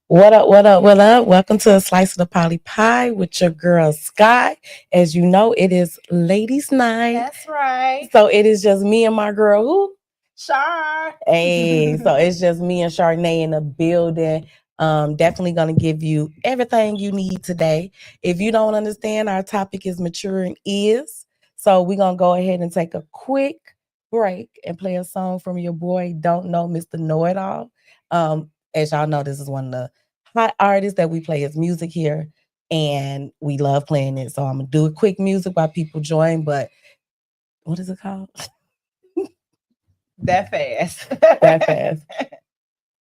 What up, what up, what up? Welcome to a Slice of the Polly Pie with your girl Sky. As you know, it is ladies' night. That's right. So it is just me and my girl who? Char. Hey, so it's just me and Charnay in the building. Definitely gonna give you everything you need today. If you don't understand, our topic is maturing is. So we're gonna go ahead and take a quick break and play a song from your boy, Don't Know Mr. Know It All. As y'all know, this is one of the hot artists that we play his music here, and we love playing it. So I'm gonna do a quick music while people join, but what is it called? That fast. That fast.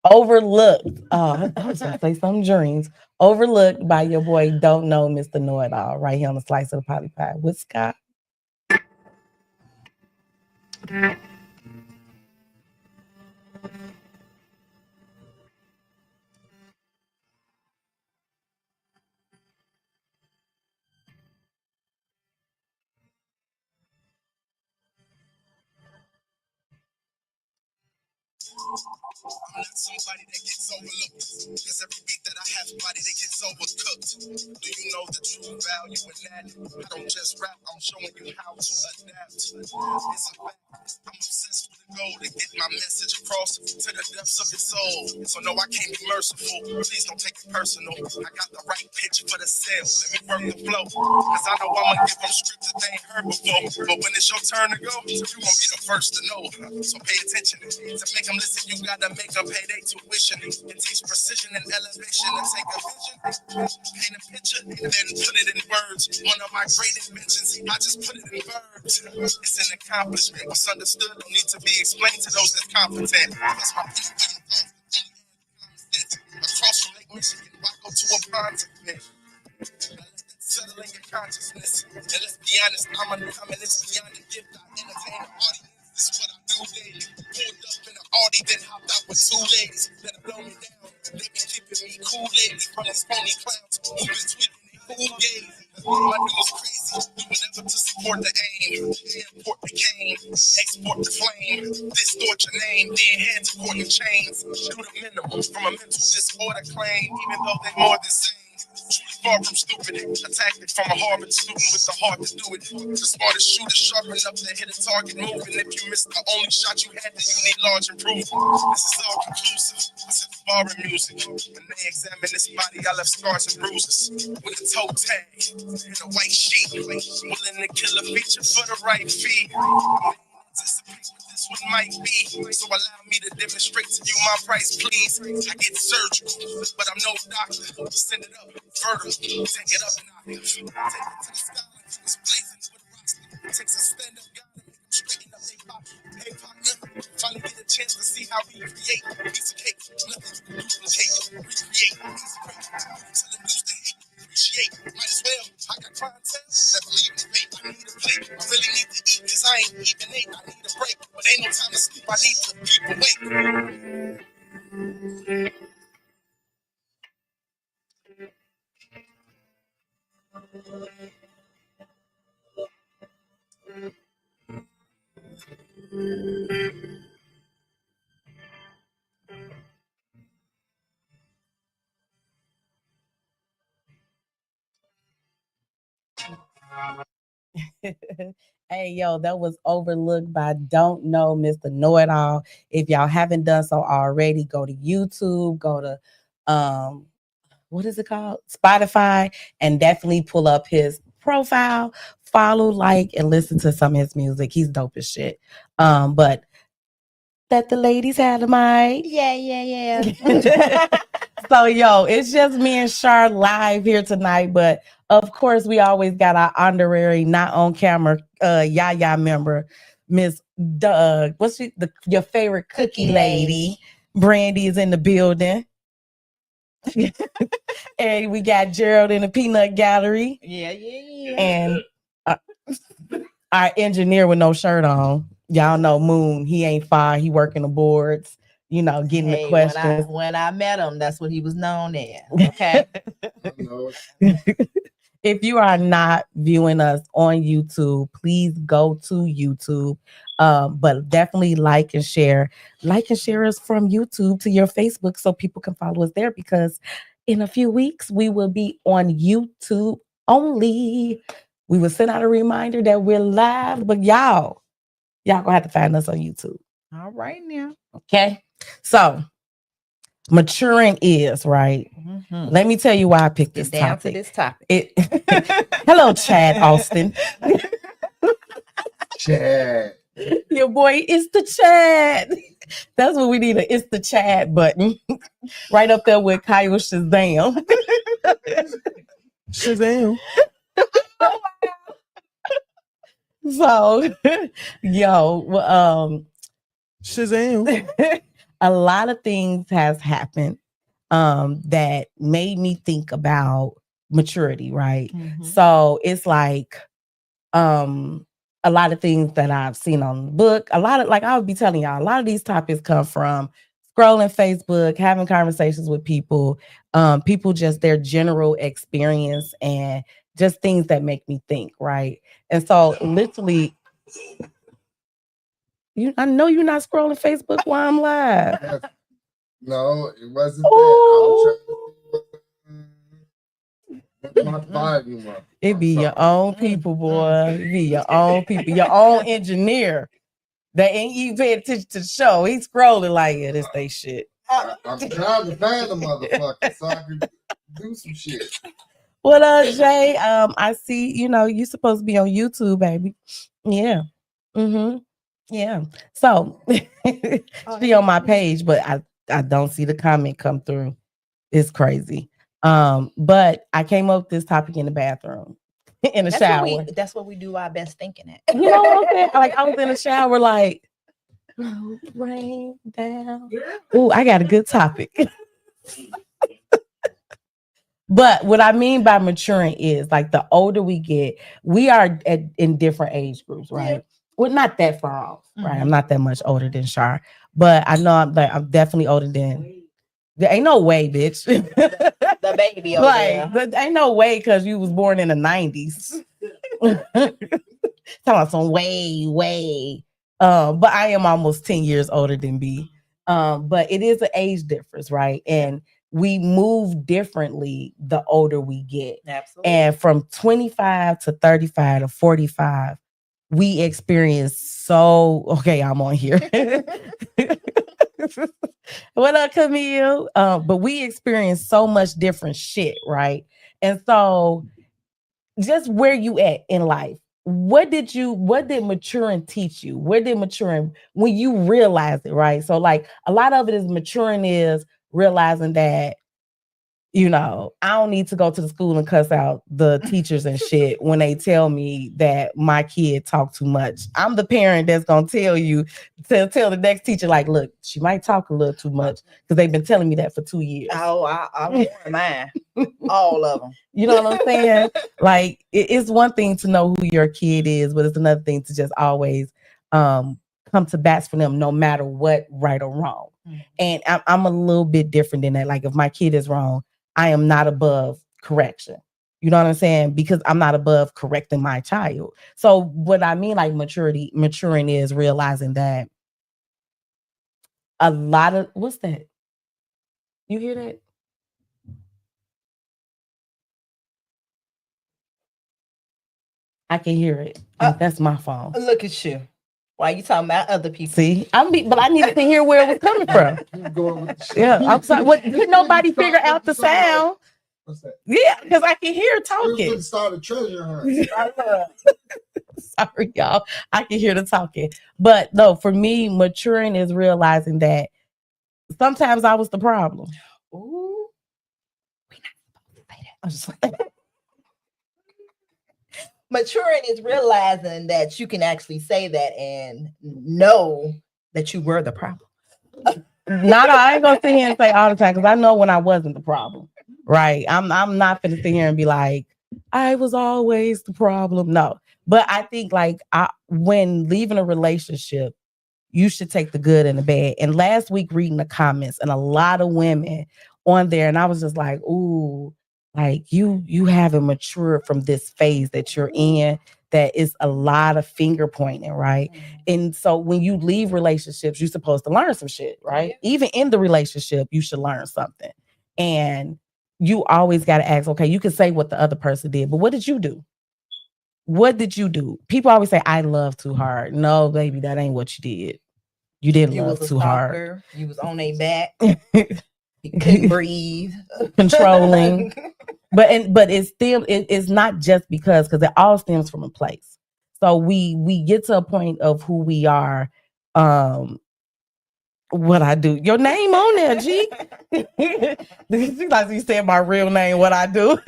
Overlooked. I was gonna say some dreams. Overlooked by your boy Don't Know Mr. Know It All right here on the Slice of the Polly Pie with Scott. I'm not somebody that gets overlooked. Cause every beat that I have, body that gets overcooked. Do you know the true value in that? I don't just rap, I'm showing you how to adapt. It's a fact. I'm obsessed with the goal to get my message across to the depths of your soul. So no, I can't be merciful. Please don't take it personal. I got the right pitch for the sale. Let me work the flow. Cause I know I'ma give them scripts that they ain't heard before. But when it's your turn to go, you gon' be the first to know. So pay attention. To make them listen, you gotta make them pay their tuition. It takes precision and elevation to take a vision, paint a picture, and then put it in words. One of my great inventions, I just put it in verbs. It's an accomplishment. What's understood don't need to be explained to those that's competent. That's my people across from Lake Michigan. Why go to a pond to fit? Settle in your consciousness. And let's be honest, I'm a newcomer, it's beyond a gift. I entertain the audience. This is what I do daily. Pulled up in the Audi, then hopped out with two ladies that'll blow me down. They be keeping me cool lately from these phony clowns who been tweaking they fool gaze. My dude's crazy, doing never to support the aim. Import the cane, export the flame. Distort your name, then head to court and chains. Do the minimum from a mental disorder claim, even though they more than sane. Far from stupid, a tactic from a Harvard student with the heart to do it. The smartest shooter, sharp enough to hit a target moving. If you missed the only shot you had, then you need large improvement. This is all conclusive. I said foreign music. When they examine this body, I left scars and bruises with a toe tag and a white sheet. Willing to kill a feature for the right fee. Anticipate what this one might be. So allow me to demonstrate to you my price, please. I get surgical, but I'm no doctor. Send it up, fertile, take it up and out. Take it to the sky like it was blazing with a rock. Takes a stand up guy to make them straighten up they pop. Hey partner, finally get a chance to see how we create a piece of cake. Nothing you can duplicate, recreate. Easy break, tell them use the hate. Appreciate, might as well. I got clientele that believe in fate. I need a plate. I really need to eat cause I ain't even ate. I need a break, but ain't no time to sleep. I need to keep awake. Hey, yo, that was Overlooked by Don't Know Mr. Know It All. If y'all haven't done so already, go to YouTube, go to what is it called? Spotify, and definitely pull up his profile, follow, like, and listen to some of his music. He's dope as shit. But let the ladies have the mic. Yeah. So, yo, it's just me and Char live here tonight. But of course, we always got our honorary, not on camera, Yaya member, Miss Doug. Your favorite cookie lady? Brandy is in the building. And we got Gerald in the peanut gallery. Yeah. And our engineer with no shirt on. Y'all know Moon. He ain't far. He working the boards, getting the questions. When I met him, that's what he was known as. Okay. If you are not viewing us on YouTube, please go to YouTube. But definitely like and share us from YouTube to your Facebook so people can follow us there, because in a few weeks we will be on YouTube only. We will send out a reminder that we're live, but y'all gonna have to find us on YouTube. All right now. Okay. So maturing is right. Mhm. Let me tell you why I picked this Get down topic. to this topic. Hello, Chad Austin. Chad. Your boy is the Chad. That's what we need. It's the Chad button right up there with Kyle Shazam. Shazam. So, Shazam. a lot of things has happened that made me think about maturity, right? Mhm. So it's like a lot of things that I've seen on the book. A lot of, like, I would be telling y'all, a lot of these topics come from scrolling Facebook, having conversations with people, people just their general experience and just things that make me think, right? And so literally, I know you're not scrolling Facebook while I'm live. No, it wasn't Oh. that. I was trying to see what my volume was. It be I'm your sorry. own people, boy. It be your own people, your own engineer. That ain't even paying attention to the show. He's scrolling like, yeah, this they shit. I'm trying to find the motherfucker so I can do some shit. What up, Jay? I see, you supposed to be on YouTube, baby. Yeah. Mm-hmm. Yeah. So she on my page, but I don't see the comment come through. It's crazy. But I came up with this topic in the bathroom, in the shower. That's what we do our best thinking at. You know what I'm saying? Like, I was in the shower, like, rain down. Ooh, I got a good topic. But what I mean by maturing is, like, the older we get, we are in different age groups, right? Yeah. Well, not that far off, right? Mhm. I'm not that much older than Shar, but I know I'm definitely older than. There ain't no way, bitch. The baby over there. But ain't no way, because you was born in the 90s. Talking about some way. But I am almost 10 years older than B. But it is an age difference, right? And we move differently the older we get. Absolutely. And from 25 to 35 to 45, we experience okay, I'm on here. What up, Camille? But we experience so much different shit, right? And so just where you at in life, what did maturing teach you? Where did maturing, when you realize it, right? So, like, a lot of it is maturing is realizing that, I don't need to go to the school and cuss out the teachers and shit when they tell me that my kid talk too much. I'm the parent that's gonna tell tell the next teacher, like, look, she might talk a little too much, because they've been telling me that for 2 years. Oh, I warn mine. All of them. You know what I'm saying? Like, it's one thing to know who your kid is, but it's another thing to just always come to bats for them, no matter what, right or wrong. Mm-hmm. And I'm a little bit different than that. Like, if my kid is wrong, I am not above correction. You know what I'm saying? Because I'm not above correcting my child. So what I mean, like, maturing is realizing that a lot of, what's that? You hear that? I can hear it. That's my phone. Look at you. Why you talking about other people? See, but I needed to hear where it was coming from. Yeah, I'm sorry. What? Did nobody figure out the sound? What's that? Yeah, because I can hear talking. Start a treasure hunt. Sorry, y'all. I can hear the talking. But no, for me, maturing is realizing that sometimes I was the problem. Ooh, we're not supposed to say that. I'm just like, maturing is realizing that you can actually say that and know that you were the problem. I ain't gonna sit here and say all the time, because I know when I wasn't the problem. Right. I'm not gonna sit here and be like, I was always the problem. No. But I think, like, when leaving a relationship, you should take the good and the bad. And last week, reading the comments, and a lot of women on there, and I was just like, ooh, like, you haven't matured from this phase that you're in. that it's a lot of finger pointing, right? And so when you leave relationships, you're supposed to learn some shit, right? Yeah. Even in the relationship, you should learn something. And you always got to ask, okay, you can say what the other person did, but what did you do? What did you do? People always say, I love too hard. No, baby, that ain't what you did. You didn't You love was a too hard. stalker. You was on their back. You couldn't breathe. Controlling. But it's still it's not just because it all stems from a place. So we get to a point of who we are. What I do, your name on there, G. Like you said, my real name. What I do,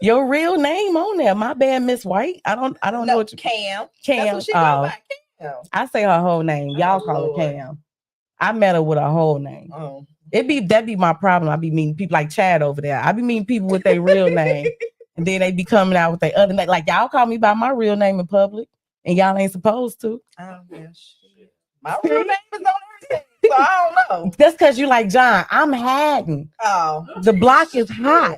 your real name on there. My bad, Miss White. I don't know what you Cam. Cam. That's what she go by, Cam. I say her whole name. Y'all call Lord. her Cam. I met her with a whole name. Oh. That be my problem. I be meeting people like Chad over there. I be meeting people with their real name, and then they be coming out with their other name. Like y'all call me by my real name in public, and y'all ain't supposed to. Oh yeah, shit. My real name is on everything, so I don't know. That's because you like John. I'm hiding. Oh, The block is hot.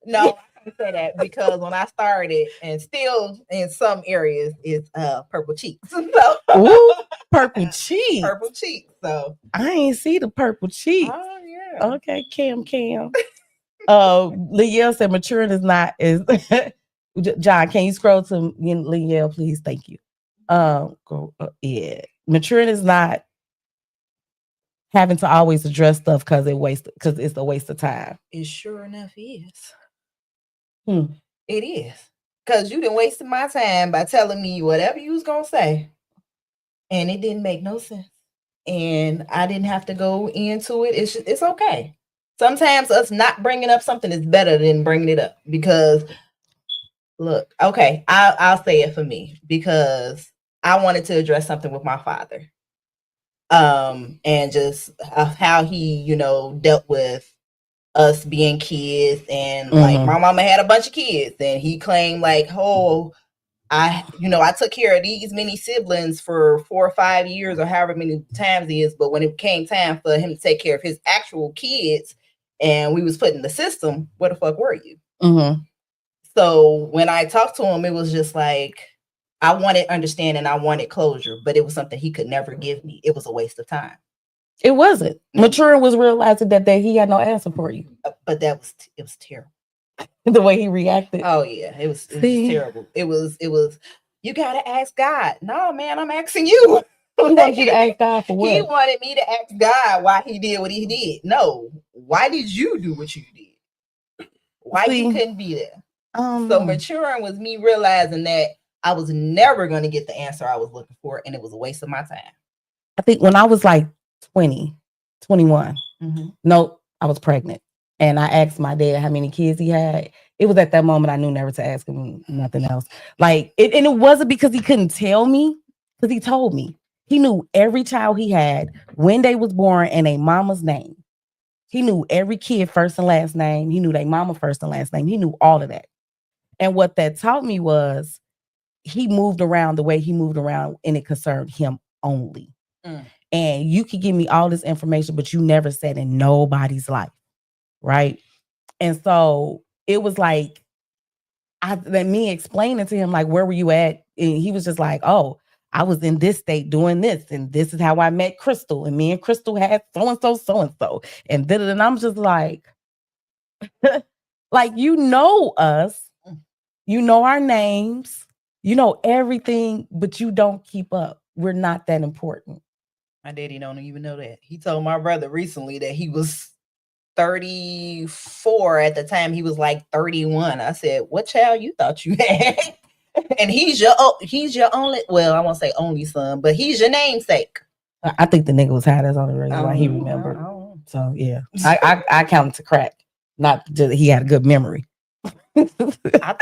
No, I can't say that because when I started, and still in some areas, it's purple cheeks. So Ooh, purple cheeks. purple cheeks. So I ain't see the purple cheeks. oh yeah. Okay, Cam. Liel said maturing is not is John, can you scroll to Liel, please? Thank you. Yeah. Maturing is not having to always address stuff because it's a waste of time. It sure enough is. Hmm. It is. Because you done wasted my time by telling me whatever you was gonna say. And it didn't make no sense. And I didn't have to go into it. It's okay. Sometimes us not bringing up something is better than bringing it up. Because look, okay, I'll say it for me because I wanted to address something with my father. And just how he, dealt with us being kids, and like my mama had a bunch of kids, and he claimed like, oh, I took care of these many siblings for 4 or 5 years or however many times it is, but when it came time for him to take care of his actual kids and we was put in the system, where the fuck were you? So when I talked to him, it was just like I wanted understanding, I wanted closure, but it was something he could never give me. It was a waste of time. It wasn't. Maturing was realizing that he had no answer for you. But it was terrible. The way he reacted. Oh yeah, it was terrible. It was. You gotta ask God. No, man, I'm asking you. He wanted you to ask God for what? He wanted me to ask God why he did what he did. No, why did you do what you did? Why you couldn't be there? So maturing was me realizing that I was never going to get the answer I was looking for, and it was a waste of my time. I think when I was like 20, 21, no, I was pregnant. And I asked my dad how many kids he had. It was at that moment I knew never to ask him nothing else. Like, and it wasn't because he couldn't tell me, because he told me. He knew every child he had, when they was born, and a mama's name. He knew every kid first and last name. He knew their mama first and last name. He knew all of that. And what that taught me was he moved around the way he moved around, and it concerned him only. And you could give me all this information, but you never said in nobody's life. Right. And so it was like, me explaining to him, like, where were you at? And he was just like, oh, I was in this state doing this. And this is how I met Crystal. And me and Crystal had so-and-so, so-and-so. And then I'm just like, like, you know us, you know our names, you know everything, but you don't keep up. We're not that important. My daddy don't even know that. He told my brother recently that he was 34 at the time. He was like 31. I said, what child you thought you had? And he's your only, well, I won't say only son, but he's your namesake. I think the nigga was high. That's the only reason why he remembered. So yeah, I counted to crack. Not just he had a good memory. I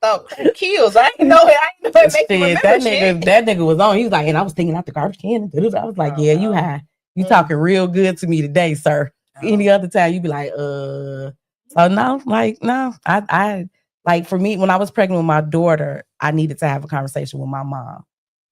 thought kills. I didn't know it. That nigga was on. He was like, and I was thinking out the garbage can. I was like, yeah, you high. You talking real good to me today, sir. Any other time you'd be like, so no, like, no. I like, for me, when I was pregnant with my daughter, I needed to have a conversation with my mom.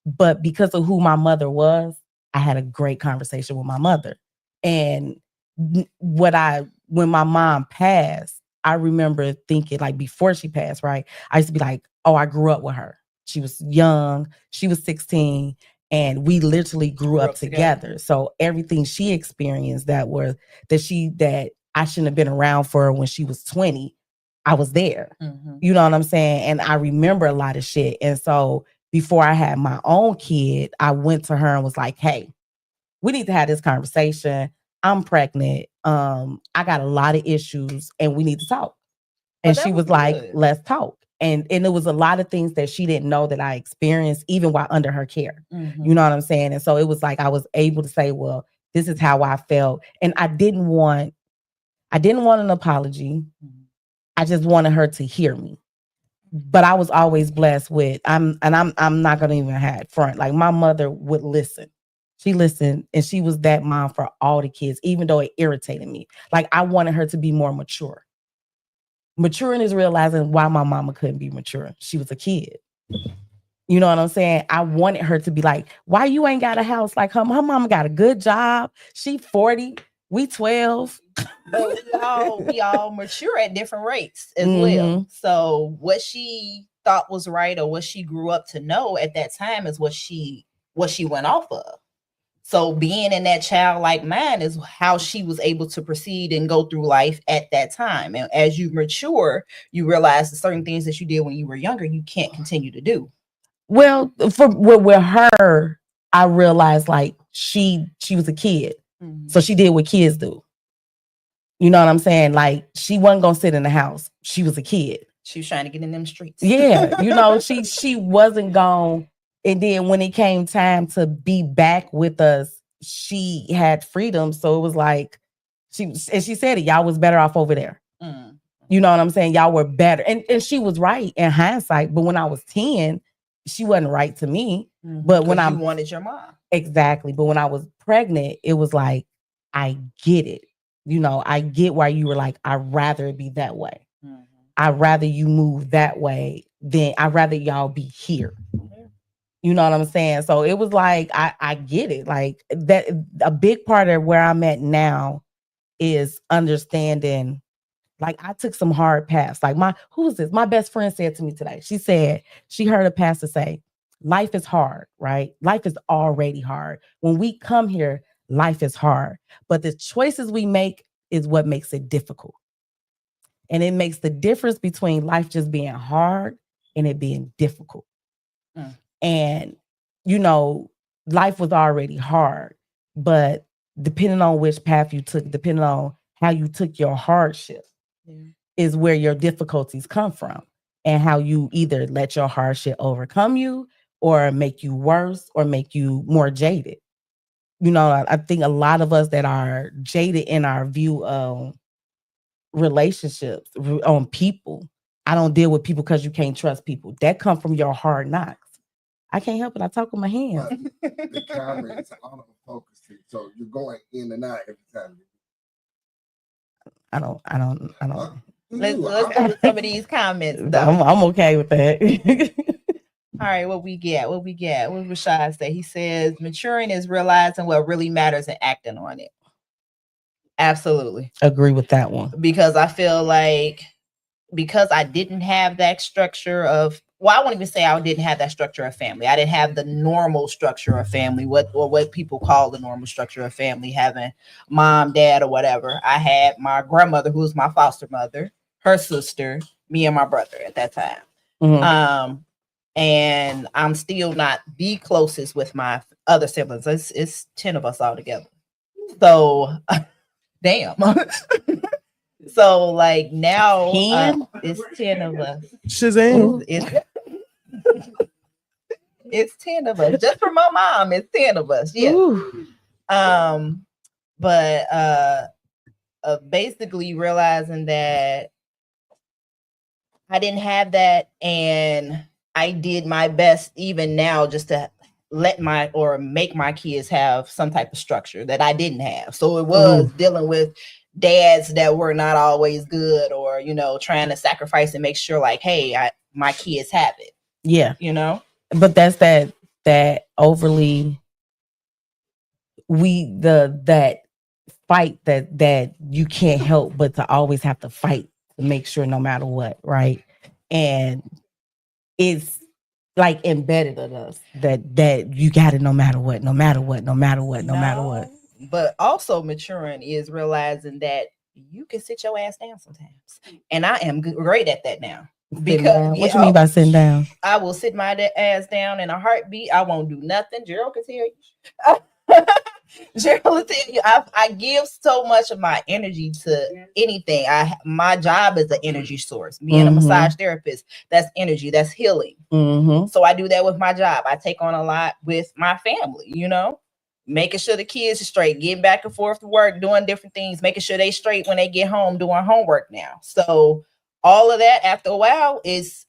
But because of who my mother was, I had a great conversation with my mother. And when my mom passed, I remember thinking, like, before she passed, right? I used to be like, oh, I grew up with her. She was young. She was 16. And we literally grew up together. So everything she experienced that I shouldn't have been around for when she was 20, I was there. You know what I'm saying? And I remember a lot of shit. And so before I had my own kid, I went to her and was like, hey, we need to have this conversation. I'm pregnant. I got a lot of issues and we need to talk. And she was like, let's talk. And it was a lot of things that she didn't know that I experienced even while under her care. You know what I'm saying? And so it was like I was able to say, well, this is how I felt. And I didn't want an apology. I just wanted her to hear me. But I was always blessed with I'm not gonna even have front. Like my mother would listen. She listened and she was that mom for all the kids, even though it irritated me. Like I wanted her to be more mature. Maturing is realizing why my mama couldn't be mature. She was a kid. You know what I'm saying? I wanted her to be like, why you ain't got a house like her? Her mama got a good job. She 40, we 12. we all mature at different rates as well. So what she thought was right or what she grew up to know at that time is what she went off of. So being in that childlike mind is how she was able to proceed and go through life at that time. And as you mature, you realize the certain things that you did when you were younger, you can't continue to do. Well, with her, I realized like she was a kid. So she did what kids do. You know what I'm saying? Like she wasn't gonna sit in the house. She was a kid. She was trying to get in them streets. Yeah, you know, she wasn't gone. And then when it came time to be back with us, she had freedom. So it was like she said it, y'all was better off over there. You know what I'm saying? Y'all were better. And she was right in hindsight. But when I was 10, she wasn't right to me. But when I wanted your mom. Exactly. But when I was pregnant, it was like, I get it. You know, I get why you were like, I'd rather it be that way. I'd rather you move that way than I'd rather y'all be here. You know what I'm saying? So it was like, I get it. Like that, a big part of where I'm at now is understanding. Like I took some hard paths. Like who is this? My best friend said to me today, she said, she heard a pastor say, life is hard, right? Life is already hard. When we come here, life is hard. But the choices we make is what makes it difficult. And it makes the difference between life just being hard and it being difficult. And, you know, life was already hard, but depending on which path you took, depending on how you took your hardship, is where your difficulties come from and how you either let your hardship overcome you or make you worse or make you more jaded. You know, I think a lot of us that are jaded in our view of relationships, on people. I don't deal with people because you can't trust people. That come from your hard knocks. I can't help it. I talk with my hands. The comments are focusing, so you're going in and out every time. I don't. Let's go with some of these comments, though. I'm okay with that. All right, what we get? What Rashad say? He says maturing is realizing what really matters and acting on it. Absolutely. Agree with that one. Because I feel like because I didn't have that structure of, well, I won't even say I didn't have that structure of family. I didn't have the normal structure of family, what people call the normal structure of family, having mom, dad, or whatever. I had my grandmother, who was my foster mother, her sister, me and my brother at that time. And I'm still not the closest with my other siblings. It's 10 of us all together. So, damn. So like now it's 10 of us. Shazam. It's 10 of us. Just for my mom, it's 10 of us. Yeah. But basically realizing that I didn't have that, and I did my best even now just to make my kids have some type of structure that I didn't have. So it was dealing with dads that were not always good, or, you know, trying to sacrifice and make sure like, hey, my kids have it. Yeah. You know? But that's that overly that fight that you can't help but to always have to fight to make sure no matter what, right? And it's like embedded in us that you got it no matter what, no matter what, no matter what, no matter what. But also maturing is realizing that you can sit your ass down sometimes, and I am great at that now. Sitting down. What you mean by sitting down? I will sit my ass down in a heartbeat. I won't do nothing. Gerald can tell you. Gerald will tell you. I give so much of my energy to anything. My job is an energy source. Being a massage therapist, that's energy. That's healing. So I do that with my job. I take on a lot with my family. You know, making sure the kids are straight, getting back and forth to work, doing different things, making sure they straight when they get home, doing homework now. So all of that after a while is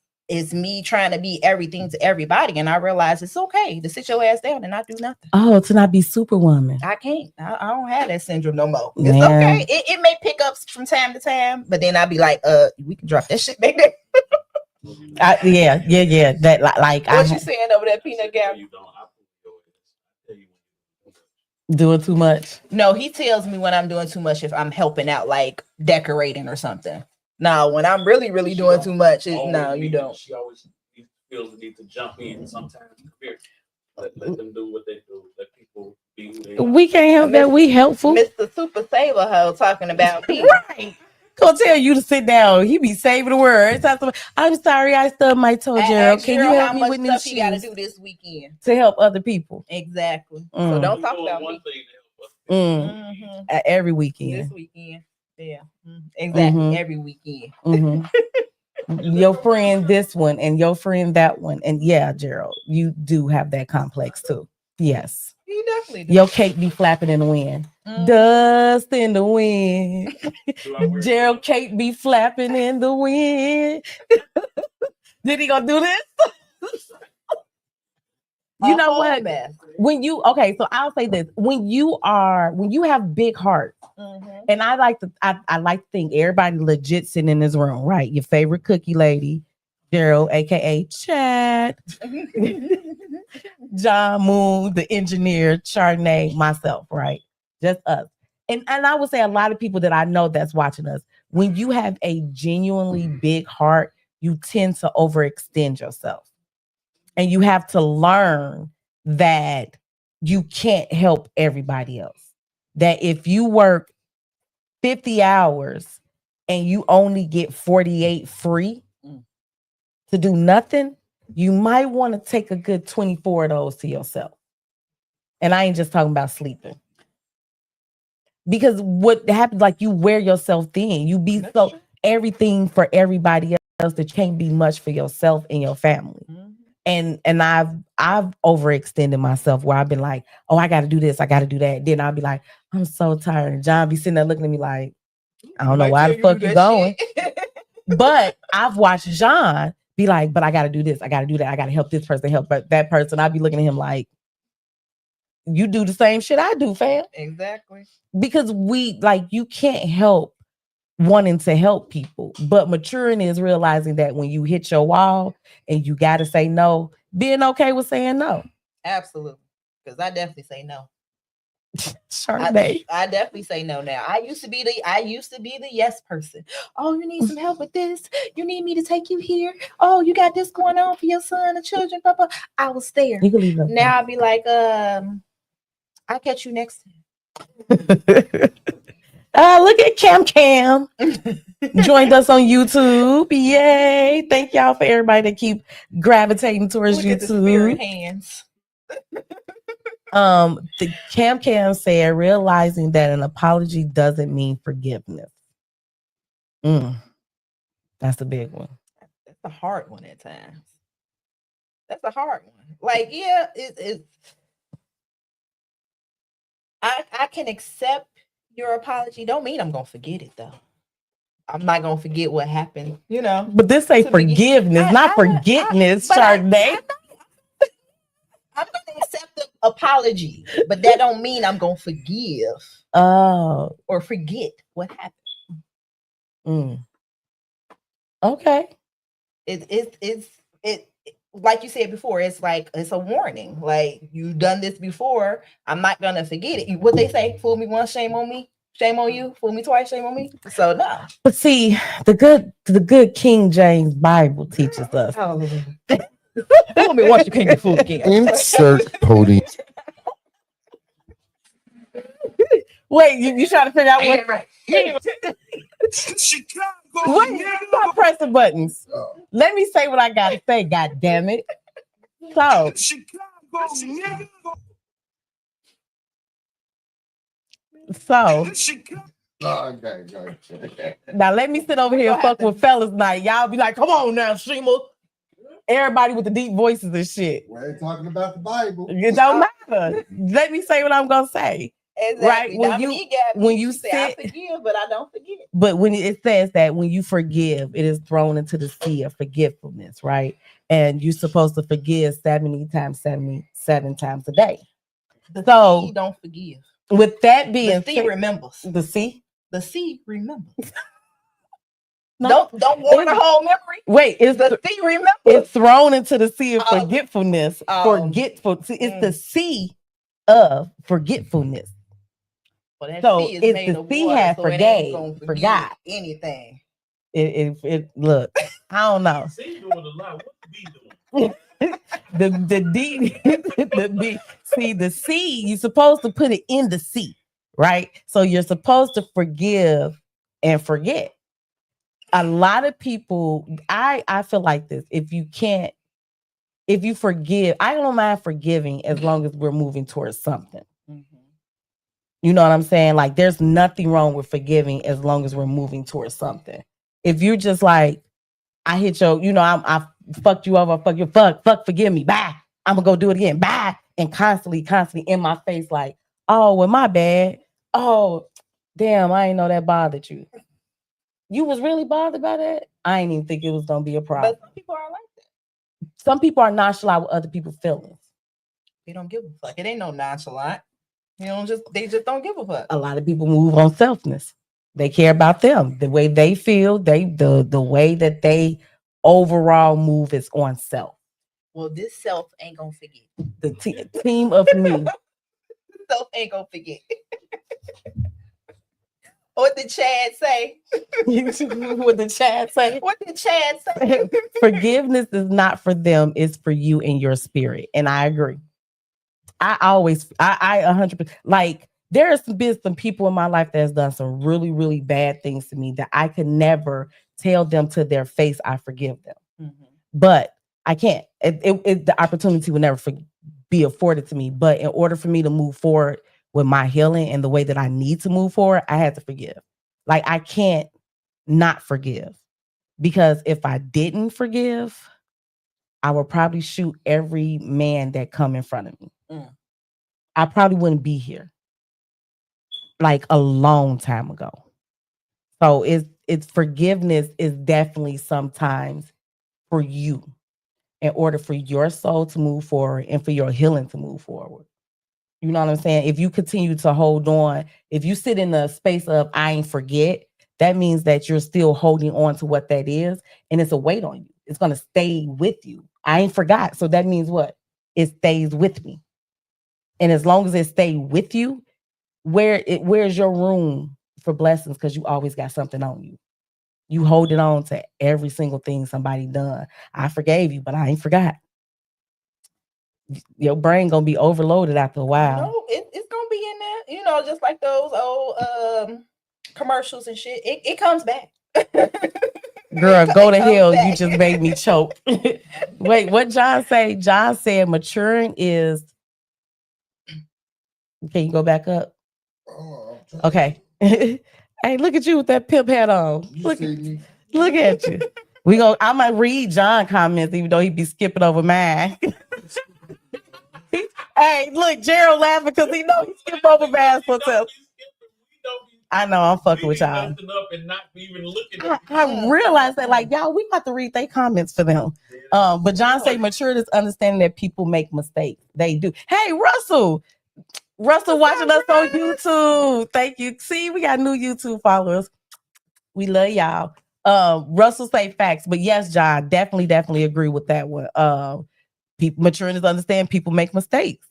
me trying to be everything to everybody. And I realize it's okay to sit your ass down and not do nothing. Oh, to not be superwoman. I can't. I don't have that syndrome no more. It's okay. It may pick up from time to time, but then I'll be like, we can drop that shit back there. Yeah. That like what you saying over that peanut gallery? Doing too much. No, he tells me when I'm doing too much if I'm helping out, like decorating or something. Now, when I'm really doing too much, no, you don't. She always feels the need to jump in sometimes. Let them do what they do. Let people be who they are. We can't help that. We helpful. Mr. Super Saver Ho talking about me. Right. Gonna tell you to sit down. He be saving the words. I'm sorry, I stubbed my toe, Gerald. Can you help me with new shoes? Got to do this weekend to help other people. Exactly. So don't talk about me. Every weekend. This weekend. Yeah, exactly. Every weekend. Your friend this one and your friend that one. And yeah, Gerald, you do have that complex too. Yes. You definitely do. Your cake be flapping in the wind. Dust in the wind. Gerald cake be flapping in the wind. Did he gonna do this? You know what? When you so I'll say this. When you have big hearts, and I like to think everybody legit sitting in this room, right? Your favorite cookie lady, Gerald, aka Chad, John Moon, the engineer, Charnay, myself, right? Just us. And I would say a lot of people that I know that's watching us, when you have a genuinely big heart, you tend to overextend yourself. And you have to learn that you can't help everybody else. That if you work 50 hours and you only get 48 free to do nothing, you might want to take a good 24 of those to yourself. And I ain't just talking about sleeping. Because what happens, like you wear yourself thin. You be so everything for everybody else that can't be much for yourself and your family. And I've overextended myself where I've been like, oh, I got to do this, I got to do that. Then I'll be like, I'm so tired. And John be sitting there looking at me like, I don't know why the fuck you going. But I've watched John be like, but I got to do this, I got to do that, I got to help this person, help that person. I'd be looking at him like, you do the same shit I do, fam. Exactly. Because you can't help wanting to help people, but maturing is realizing that when you hit your wall and you got to say no, being okay with saying no. Absolutely. Because I definitely say no. Charnay. I definitely say no now. I used to be the yes person. Oh, you need some help with this? You need me to take you here? Oh, you got this going on for your son and children, Papa. I was there. You can leave them. Now I'll be like, I'll catch you next time. Look at Cam joined us on YouTube. Yay. Thank y'all for everybody that keep gravitating towards look YouTube. At the spirit hands. The Cam said realizing that an apology doesn't mean forgiveness. That's a big one. That's a hard one at times. That's a hard one. Like, yeah, it's I can accept your apology. Don't mean I'm gonna forget it though. I'm not gonna forget what happened, you know. But this ain't forgiveness, not forgetness, Charnay. I'm gonna accept the apology, but that don't mean I'm gonna forgive. Oh, or forget what happened. Okay. It like you said before, it's like it's a warning. Like, you've done this before. I'm not gonna forget it. What they say, fool me once, shame on me. Shame on you. Fool me twice, shame on me. So no. But see, the good King James Bible teaches us Fool me once, you can't get fooled again. Insert podium. Wait, you trying to figure out what? Right. Chicago, Wait, stop pressing buttons. Oh, Let me say what I gotta say. God damn it! So, Chicago, nigga. Chicago. okay. now let me sit over here and fuck with fellas night. Y'all be like, come on now, Shima. Everybody with the deep voices and shit. We're talking about the Bible. It don't matter. Let me say what I'm gonna say. Exactly. Right, when Dominique you- got me. when you She said, I sit- forgive, but I don't forget. But when it says that when you forgive, it is thrown into the sea of forgetfulness, right? And you're supposed to forgive 70 times 77 times a day. The So- sea don't forgive. With that The being sea said, remembers. the sea. The sea remembers. No. Don't warn the whole memory. Wait, it's The sea remembers. it's thrown into the sea of Oh. forgetfulness. Forgetful. See, it's the Mm. sea of forgetfulness. Well, that So sea is it's made the of sea water, had so it ain't forgave, gonna forget forgot. anything. It look. I don't know. See, doing a lot. What be doing? The D the B. See, the sea, you're supposed to put it in the sea, right? So you're supposed to forgive and forget. A lot of people, I feel like this. If you forgive, I don't mind forgiving as long as we're moving towards something. You know what I'm saying? Like, there's nothing wrong with forgiving as long as we're moving towards something. If you're just like, I hit your, I fucked you over, fuck, forgive me, bye. I'm gonna go do it again, bye. And constantly in my face, like, oh, well, my bad. Oh, damn, I didn't know that bothered you. You was really bothered by that? I didn't even think it was gonna be a problem. But some people are like that. Some people are nonchalant with other people's feelings. They don't give a fuck. It ain't no nonchalant. They just don't give a fuck. A lot of people move on selfness. They care about them, the way they feel. The way that they overall move is on self. Well, this self ain't gonna forget. The team of me. Self ain't gonna forget. What did Chad say? What did Chad say? What did Chad say? Forgiveness is not for them; it's for you and your spirit. And I agree. I 100%, like, there has been some people in my life that has done some really, really bad things to me that I could never tell them to their face I forgive them. But I can't. The opportunity will never be afforded to me. But in order for me to move forward with my healing and the way that I need to move forward, I had to forgive. Like, I can't not forgive, because if I didn't forgive, I would probably shoot every man that come in front of me. I probably wouldn't be here like a long time ago. So it's forgiveness is definitely sometimes for you, in order for your soul to move forward and for your healing to move forward. You know what I'm saying? If you continue to hold on, if you sit in the space of I ain't forget, that means that you're still holding on to what that is, and it's a weight on you. It's going to stay with you. I ain't forgot. So that means what? It stays with me. And as long as it stays with you, where's your room for blessings? Because you always got something on you. You holding on to every single thing somebody done. I forgave you, but I ain't forgot. Your brain gonna be overloaded after a while. No, it's gonna be in there. Just like those old commercials and shit. It comes back. Girl, go to It comes hell. You back. just made me choke. Wait, what John say? John said maturing is. Can you go back up? Oh, Okay. Hey, look at you with that pimp hat on. You Look, see me? look at you. I might read John comments, even though he be skipping over mine. Hey, look, Gerald laughing because he know he skipped over mine sometimes. I know, I'm fucking with y'all. Up and not even looking I realized that, like, y'all, we have to read their comments for them. But John say maturity is understanding that people make mistakes. They do. Hey, Russell watching us on YouTube. Thank you. See, we got new YouTube followers. We love y'all. Russell say facts, but yes, John, definitely agree with that one. People maturing is understand people make mistakes.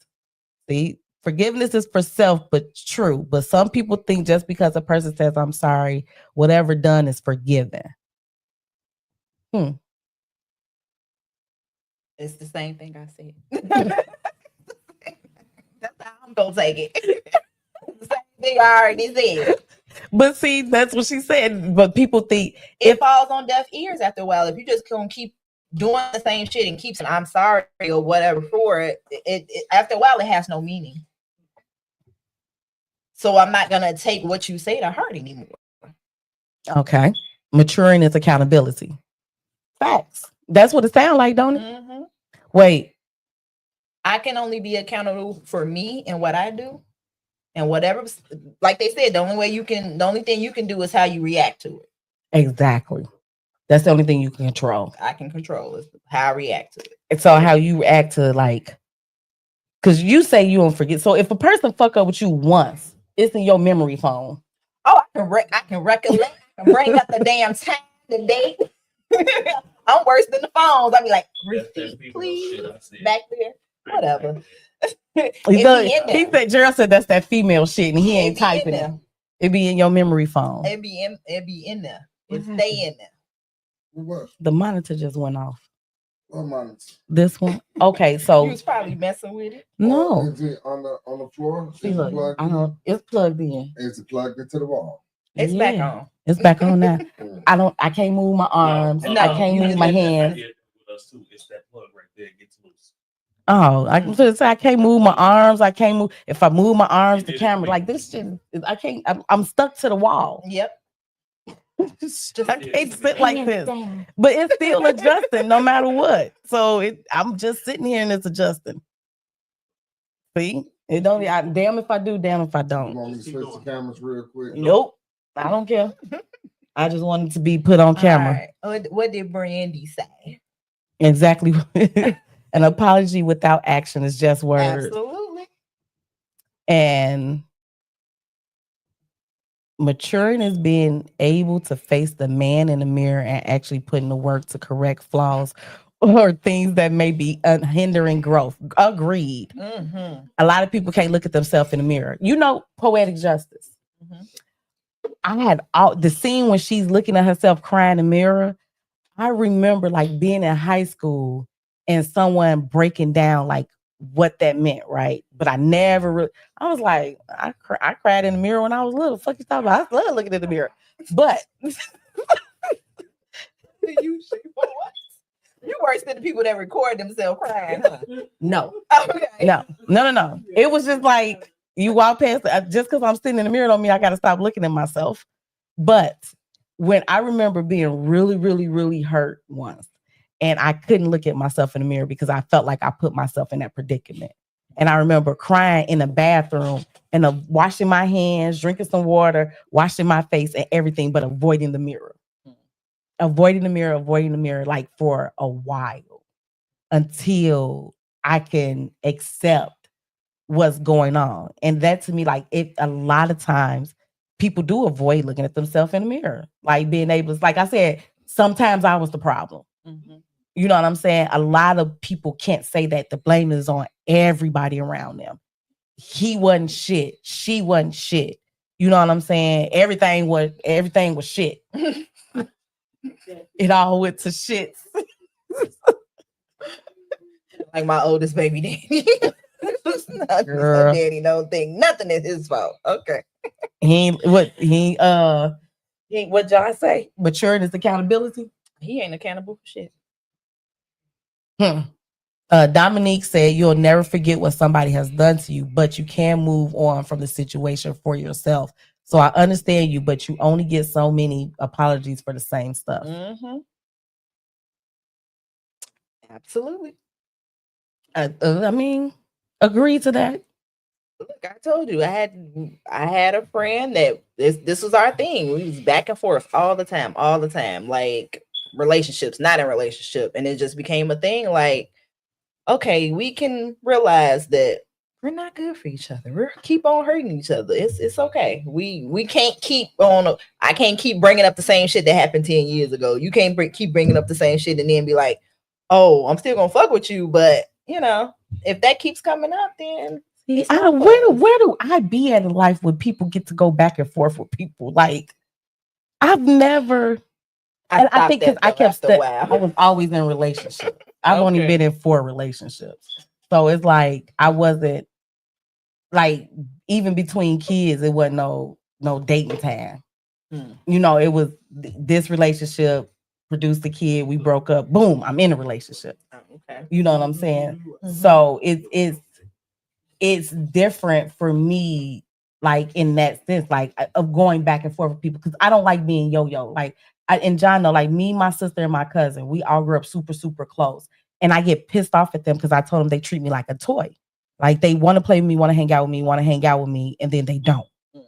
See, forgiveness is for self, but true. But some people think just because a person says I'm sorry, whatever done is forgiven. It's the same thing I said. That's how I'm gonna take it. It's the same thing I already said. But see, that's what she said. But people think It falls on deaf ears after a while. If you just gonna keep doing the same shit and keep saying I'm sorry or whatever for it, it after a while it has no meaning. So I'm not gonna take what you say to heart anymore. okay, maturing is accountability. Facts. That's what it sounds like, don't it? Mm-hmm. Wait, I can only be accountable for me and what I do, and whatever. Like they said, the only thing you can do is how you react to it. exactly. That's the only thing you can control. I can control is how I react to it. And so how you react to like, because you say you don't forget. So if a person fuck up with you once, it's in your memory phone. Oh, I can recollect. I can bring up the damn time, the date. I'm worse than the phones. I be like, That's receipt, female please, shit I said. back there. Whatever. It He be does- in he there. said, Gerald said that's that female shit, and he It ain't be in typing it. there. It be in your memory phone. It be in there. It What stay in there. What? The monitor just went off. What monitor? This one. Okay, You so was probably messing with it. no, Is it on the floor? see, Is it look, plugged I in? don't. It's plugged in. Is it plugged into the wall? It's back Yeah. on. It's back on now. Mm. I can't move my arms. No, I can't you move just my let that hands. With us too. It's that plug right there gets loose. Oh, I can say I can't move my arms. I can't move. If I move my arms, the It is camera weak. like this shit. I can't. I'm stuck to the wall. Yep. I can't sit like this. But it's still adjusting no matter what. So I'm just sitting here and it's adjusting. See, it don't. Damn if I do. Damn if I You don't. want me to switch the cameras real quick? Nope. I don't care. I just wanted to be put on camera. All right. What did Brandy say? Exactly. An apology without action is just words. Absolutely. And maturing is being able to face the man in the mirror and actually putting the work to correct flaws or things that may be hindering growth. Agreed. Mm-hmm. A lot of people can't look at themselves in the mirror. You know, poetic justice. Mhm. I had the scene when she's looking at herself crying in the mirror. I remember like being in high school and someone breaking down like what that meant, right? But I never really, I was like, I cried in the mirror when I was little. Fuck you talking about? I love looking in the mirror. But You worse than the people that record themselves crying, huh? no, Okay. no. It was just like you walk past, just because I'm sitting in the mirror don't mean I got to stop looking at myself. But when I remember being really, really, really hurt once, and I couldn't look at myself in the mirror because I felt like I put myself in that predicament. And I remember crying in the bathroom and washing my hands, drinking some water, washing my face and everything, but avoiding the mirror. Avoiding the mirror, like for a while until I can accept what's going on. And that to me, like a lot of times people do avoid looking at themselves in the mirror. Like being able to, like I said, sometimes I was the problem. Mhm. You know what I'm saying? A lot of people can't say that. The blame is on everybody around them. He wasn't shit. She wasn't shit. You know what I'm saying? Everything was shit. It all went to shit. Like my oldest baby daddy. Girl. Daddy don't think nothing is his fault. Okay. What John say? Maturing is accountability. He ain't accountable for shit. Dominique said you'll never forget what somebody has done to you, but you can move on from the situation for yourself. So I understand you, but you only get so many apologies for the same stuff. Mm-hmm. Absolutely. I mean, agree to that. Look, I told you I had a friend that this was our thing. We was back and forth all the time, like relationships, not in relationship, and it just became a thing. Like, okay, we can realize that we're not good for each other. We keep on hurting each other. It's okay. We can't keep on. I can't keep bringing up the same shit that happened 10 years ago. You can't keep bringing up the same shit and then be like, oh, I'm still gonna fuck with you, but you know, if that keeps coming up, then it's not where do I be at in life when people get to go back and forth with people? Like, I've never. I think because I kept I was always in relationships. I've only Okay. been in 4 relationships. So it's like I wasn't like even between kids, it wasn't no dating time. Hmm. You know, it was this relationship produced a kid, we broke up, boom, I'm in a relationship. Oh, okay. You know what I'm saying? Mhm. So it's different for me, like in that sense, like of going back and forth with people, because I don't like being yo-yo. Like and John know, like me, my sister, and my cousin, we all grew up super, super close. And I get pissed off at them because I told them they treat me like a toy. Like they want to play with me, want to hang out with me, and then they don't. Mm.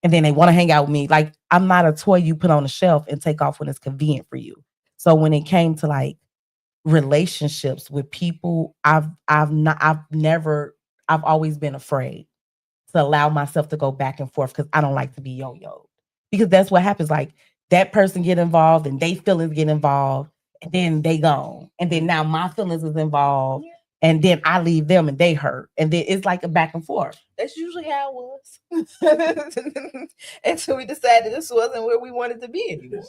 And then they want to hang out with me. Like I'm not a toy you put on the shelf and take off when it's convenient for you. So when it came to like relationships with people, I've always been afraid to allow myself to go back and forth because I don't like to be yo-yo. Because that's what happens. Like that person get involved and they feelings get involved, and then they gone. And then now my feelings is involved, and then I leave them and they hurt. And then it's like a back and forth. That's usually how it was. Until we decided this wasn't where we wanted to be anymore.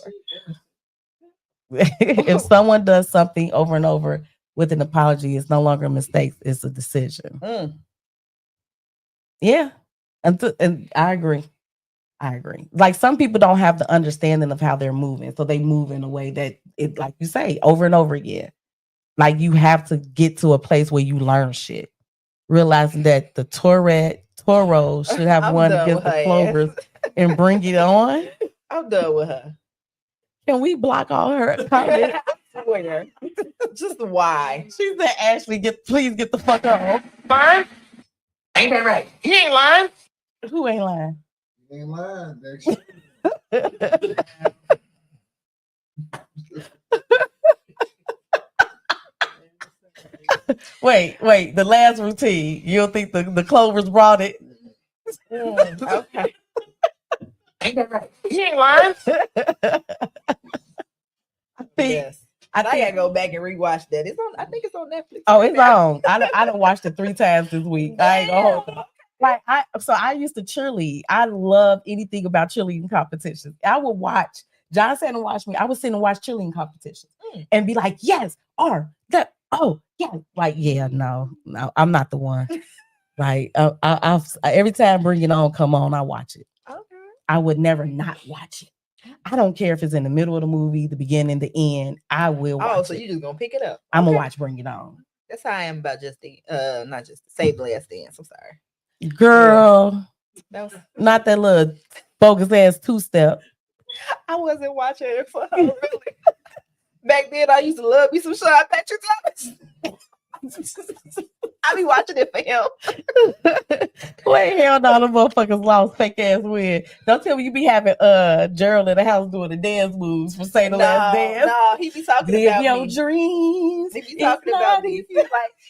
If someone does something over and over with an apology, it's no longer a mistake, it's a decision. Mm. Yeah. And I agree. Like some people don't have the understanding of how they're moving. So they move in a way that it, like you say, over and over again. Like you have to get to a place where you learn shit. Realizing that the Toro should have I'm won done against with the her Clovers and bring it on. I'm done with her. Can we block all her comments? Where? Just why? She said, Ashley, please get the fuck off. Lying? Ain't that right? He ain't lying. Who ain't lying? You ain't lying, Dexter. Wait, the last routine. You don't think the Clovers brought it? Okay. Ain't that right? He ain't lying. Yes. I gotta go back and rewatch that. It's on. I think it's on Netflix. Oh, right it's now. on. I done watched it 3 times this week. I ain't gonna hold you. Like I used to cheerlead. I love anything about cheerleading competitions. I would watch. John sat and watched me. I would sit and watch cheerleading competitions and be like, yes, yeah. Like, yeah, no, I'm not the one. Like, I every time Bring It On come on, I watch it. Okay. I would never not watch it. I don't care if it's in the middle of the movie, the beginning, the end. I will watch so it. you just gonna pick it up? I'm gonna Okay. watch Bring It On. That's how I am about just the not just the Say Blast Dance. I'm sorry. Girl, That was, not that little bogus ass 2-step. I wasn't watching it for her really. Back then, I used to love me some Sean Patrick Thomas. I be watching it for him. Wait, hell no, the motherfuckers lost fake ass wig. Don't tell me you be having Gerald in the house doing the dance moves for Say the Last Dance. No, he be talking Live about your me. dreams. He be talking about me.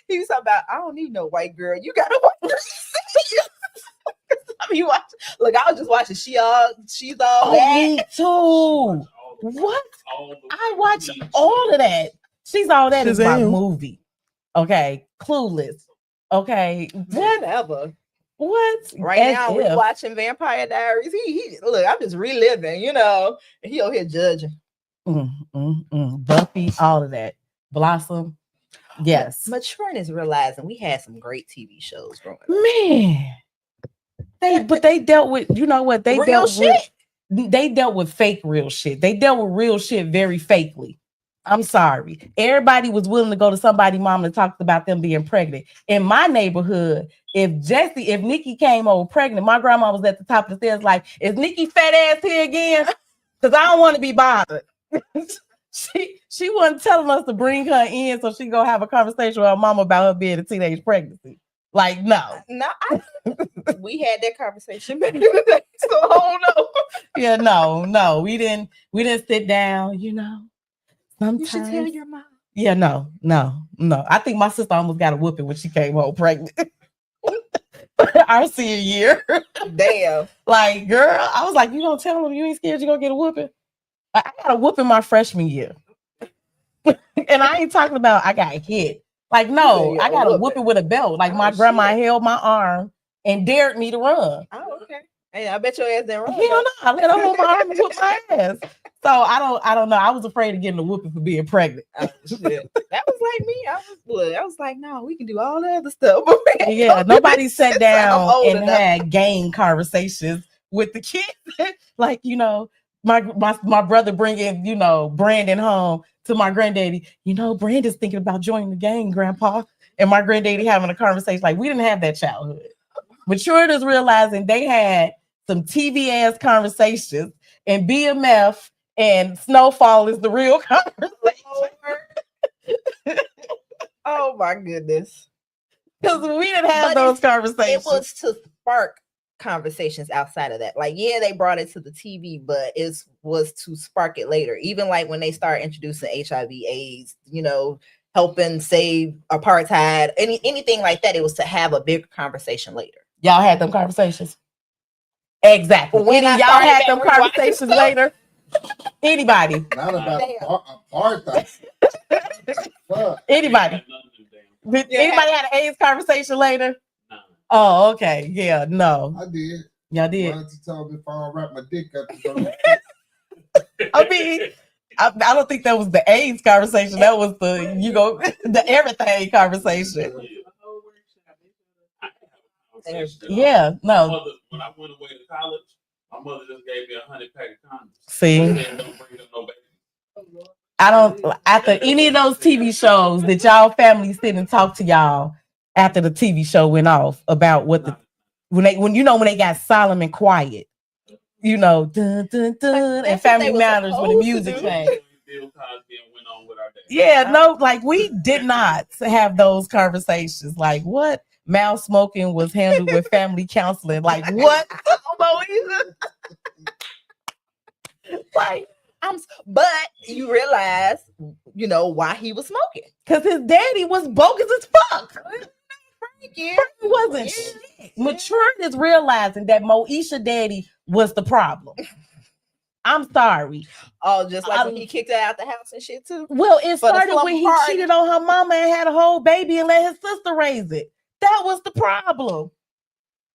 He was talking about, I don't need no white girl. You gotta watch I mean, look, I was just watching She's All That. Me too. What? I watch all of that. She's All That is my movie. Okay. Clueless. Okay. Whatever. What? Right now, we're watching Vampire Diaries. He look, I'm just reliving, you know. And he over here judging. Buffy, all of that. Blossom. Yes. Maturing is realizing we had some great TV shows growing up. Man. They dealt with, you know what? They Real shit. They dealt with fake real shit. They dealt with real shit very fakely. I'm sorry. Everybody was willing to go to somebody's mom and talk about them being pregnant. In my neighborhood, if Nikki came over pregnant, my grandma was at the top of the stairs like, is Nikki fat ass here again? Because I don't want to be bothered. She wasn't telling us to bring her in so she go have a conversation with her mom about her being a teenage pregnancy. Like, no. No, we had that conversation back in the day, so I don't know. Yeah, no. We didn't sit down, you know. Sometimes. You should tell your mom. Yeah, no. I think my sister almost got a whooping when she came home pregnant. Our senior year. Damn. Like, girl, I was like, you gonna tell them you ain't scared you're gonna get a whooping? I got a whooping my freshman year. And I ain't talking about I got hit. Like, no, I got a whooping with a belt. Like, my grandma held my arm and dared me to run. Oh, okay. Hey, I bet your ass didn't run. Hell no, I let her hold my arm and whoop my ass. So I don't know. I was afraid of getting a whooping for being pregnant. Oh, shit. That was like me. I was like, no, we can do all the other stuff. But we ain't Yeah, gonna do nobody this sat since I'm down old and enough. had game conversations with the kids. Like, you know, my brother bringing, you know, Brandon home to my granddaddy. You know, Brandon's thinking about joining the gang, Grandpa. And my granddaddy having a conversation. Like, we didn't have that childhood. Matured is realizing they had some TV ass conversations, and BMF and Snowfall is the real conversation. Oh my goodness. Because we didn't have But those conversations. It was to spark conversations outside of that. Like, yeah, they brought it to the TV, but it was to spark it later. Even like when they start introducing HIV, AIDS, you know, helping save apartheid, anything like that, it was to have a bigger conversation later. Y'all had them conversations. Exactly. When Any I of y'all started had back them rewatching conversations stuff. later? Anybody? Not about Damn. apartheid. Fuck. Anybody? None of them damn. Did Yeah. anybody had an AIDS conversation later? Nah. Oh, okay. Yeah, no. I did. Y'all did. Wanted to tell me if I don't wrap my dick up. to go- I mean, I don't think that was the AIDS conversation. That was the, you know, the everything conversation. Yeah, My no. mother, when I went away to college, my mother just gave me 100 pack of condoms. See, She said, don't bring up no baby. I don't, after any of those TV shows that y'all family sit and talk to y'all after the TV show went off about what the, when they got solemn and quiet, you know, dun, dun, dun, That's and what Family they was Matters when the supposed to music do. changed. Bill Cosby and went on with our day. Yeah, no, like we did not have those conversations. Like what? Mouth smoking was handled with family counseling. Like what? I don't know either. Like, But you realize, you know, why he was smoking. because his daddy was bogus as fuck. Yeah. He wasn't shit. Matured is realizing that Moesha daddy was the problem. I'm sorry. Oh, just like when he kicked her out the house and shit too. Well, it For the started slumber when he party. cheated on her mama and had a whole baby and let his sister raise it. That was the problem.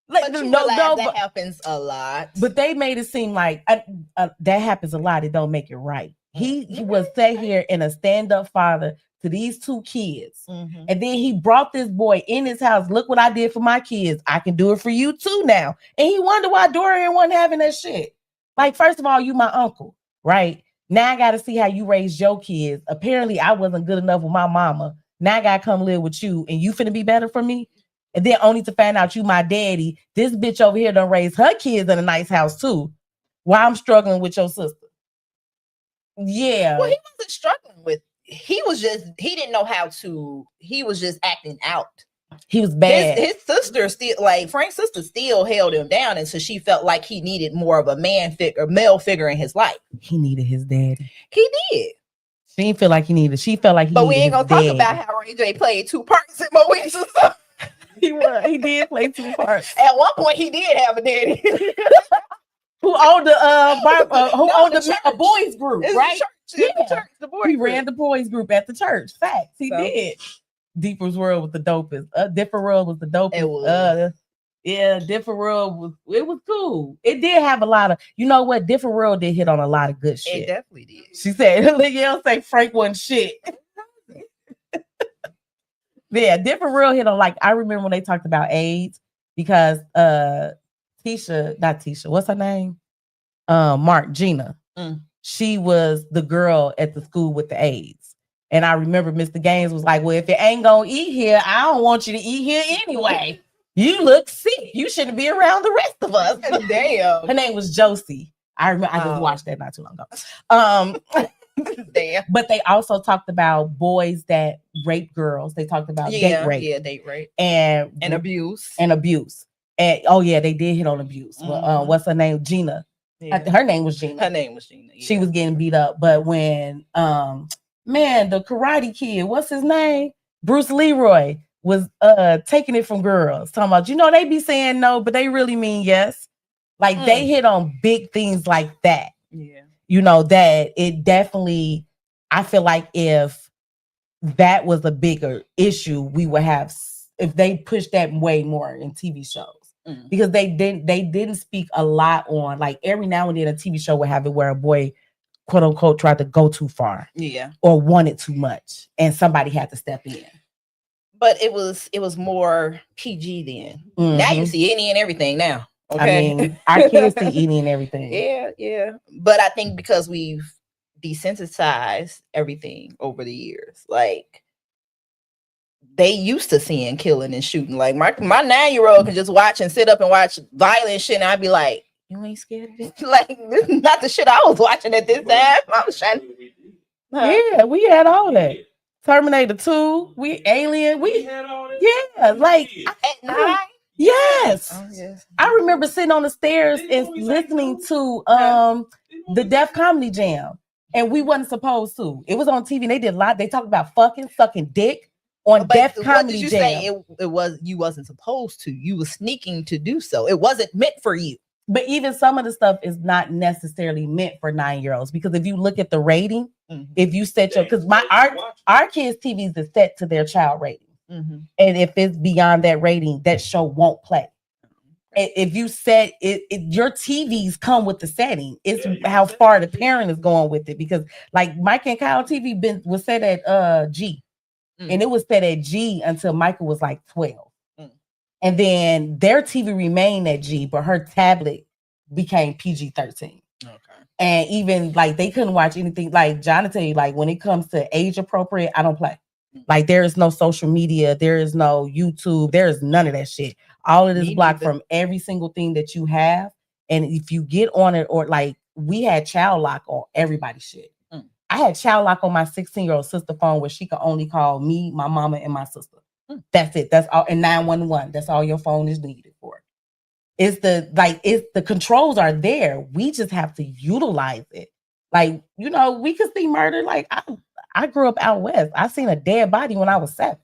Like, But you no, realize no, that but, happens a lot. but they made it seem like that happens a lot. It don't make it right. He was sat here and a stand-up father to these two kids. Mhm. And then he brought this boy in his house. Look what I did for my kids. I can do it for you too now. And he wondered why Dorian wasn't having that shit. Like, first of all, you my uncle, right? Now I got to see how you raised your kids. Apparently, I wasn't good enough with my mama. Now I got to come live with you, and you finna be better for me? And then only to find out you my daddy. This bitch over here done raise her kids in a nice house too. While I'm struggling with your sister. Yeah. Well, he wasn't struggling with. He didn't know how to. He was just acting out. He was bad. His sister still, like Frank's sister, still held him down until she felt like he needed more of a male figure in his life. He needed his daddy. He did, She didn't feel like he needed. She felt like he but we needed ain't gonna his talk daddy. about how Ray J played two parts in Moesha. So He did play two parts. at one point, he did have a daddy. Who owned the No, the church. a boys group, It's right? the church, Yeah. the church, the boy He group. ran the boys group at the church. Facts, he So- did. Deeper's World was the dopest. Different World was the dopest. It was. Yeah, Different World was cool. It did have a lot of, you know what? Different World did hit on a lot of good It shit. definitely did. She said, Lil say Frank wasn't shit. Yeah, Different World hit on, like, I remember when they talked about AIDS because what's her name? Gina. Mm. She was the girl at the school with the AIDS. And I remember Mr. Gaines was like, well, if you ain't gonna eat here, I don't want you to eat here anyway. You look sick. You shouldn't be around the rest of us. Damn. Her name was Josie. I remember. I just Oh. watched that not too long ago. Damn. But they also talked about boys that rape girls. They talked about date rape date rape and abuse. abuse. And oh yeah, they did hit on abuse. Well, Mhm. what's her name? Gina. Yeah. Her name was Gina. Her name was Gina. She was getting beat up. But when the Karate Kid, what's his name? Bruce Leroy was taking it from girls, talking about, you know, they be saying no, but they really mean yes. Like they hit on big things like that. Yeah. You know, that it definitely, I feel like if that was a bigger issue, we would have, if they pushed that way more in TV shows. Mm. Because they didn't speak a lot on, like, every now and then a TV show would have it where a boy quote unquote tried to go too far Yeah. or wanted too much, and somebody had to step in. But it was more PG then. Now you Mhm. see any and everything now. Okay. I mean, our kids see eating and everything. Yeah. But I think because we've desensitized everything over the years, like they used to seeing killing and shooting. Like my 9-year-old can just watch and sit up and watch violent shit, and I'd be like, "You ain't scared of it?" Like this is not the shit I was watching at this time. I was trying. Huh? Yeah, we had all that. Terminator 2, we Alien, we had all this. yeah, like At 9. yes. Oh, yes. I remember sitting on the stairs and listening to the Def Comedy Jam, and we wasn't supposed to. It was on TV. And they did a lot. They talked about fucking sucking dick on But Def what Comedy did you Jam. say? It was you wasn't supposed to. You was sneaking to do so. It wasn't meant for you. But even some of the stuff is not necessarily meant for 9-year-olds, because if you look at the rating, if you set your, because our kids' TVs is set to their child rating, and if it's beyond that rating, that show won't play. If you set it, your TVs come with the setting. It's how far the parent is going with it, because like Mike and Kyle TV was set at G, and it was set at G until Michael was like 12. And then their TV remained at G, but her tablet became PG-13. Okay. And even like they couldn't watch anything. Like John will tell you, like when it comes to age appropriate, I don't play. Like there is no social media, there is no YouTube, there is none of that shit. All of it is blocked from every single thing that you have. And if you get on it, or like we had child lock on everybody's shit. I had child lock on my 16-year-old sister phone, where she could only call me, my mama, and my sister. That's it. That's all. And 911. That's all your phone is needed for. It's the controls are there. We just have to utilize it. Like, you know, we could see murder. Like I grew up out west. I seen a dead body when I was 7.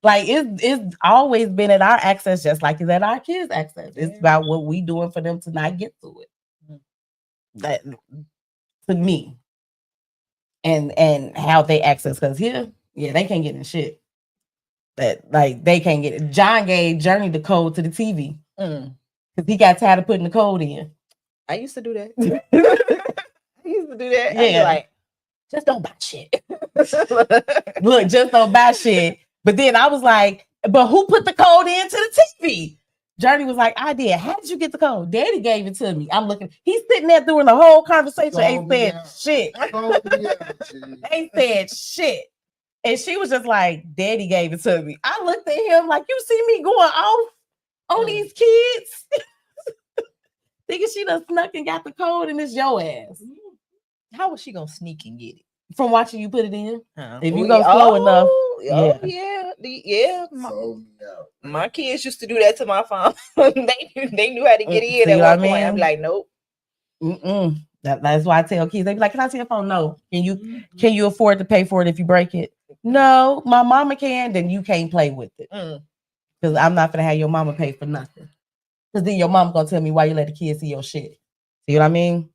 Like it's always been at our access, just like it's at our kids' access. It's about what we doing for them to not get to it. That to me. And how they access, because here. Yeah, they can't get in shit. That like they can't get it. John gave Journey the code to the TV because he got tired of putting the code in. I used to do that. I used to do that. Yeah, I'd be like, just don't buy shit. Look, just don't buy shit. But then I was like, but who put the code into the TV? Journey was like, I did. How did you get the code? Daddy gave it to me. I'm looking. He's sitting there doing the whole conversation. Ain't said shit. Ain't said shit. And she was just like, Daddy gave it to me. I looked at him like, you see me going off on these kids? Thinking she done snuck and got the code, and it's your ass. How was she gonna sneak and get it? From watching you put it in. If you go go slow enough. My kids used to do that to my phone. they knew how to get in at one point. I'm like, nope. That's why I tell kids, they be like, can I see your phone? No. Can you afford to pay for it if you break it? No, my mama can, then you can't play with it. Because I'm not gonna have your mama pay for nothing. Because then your mama gonna tell me why you let the kids see your shit. See what I mean?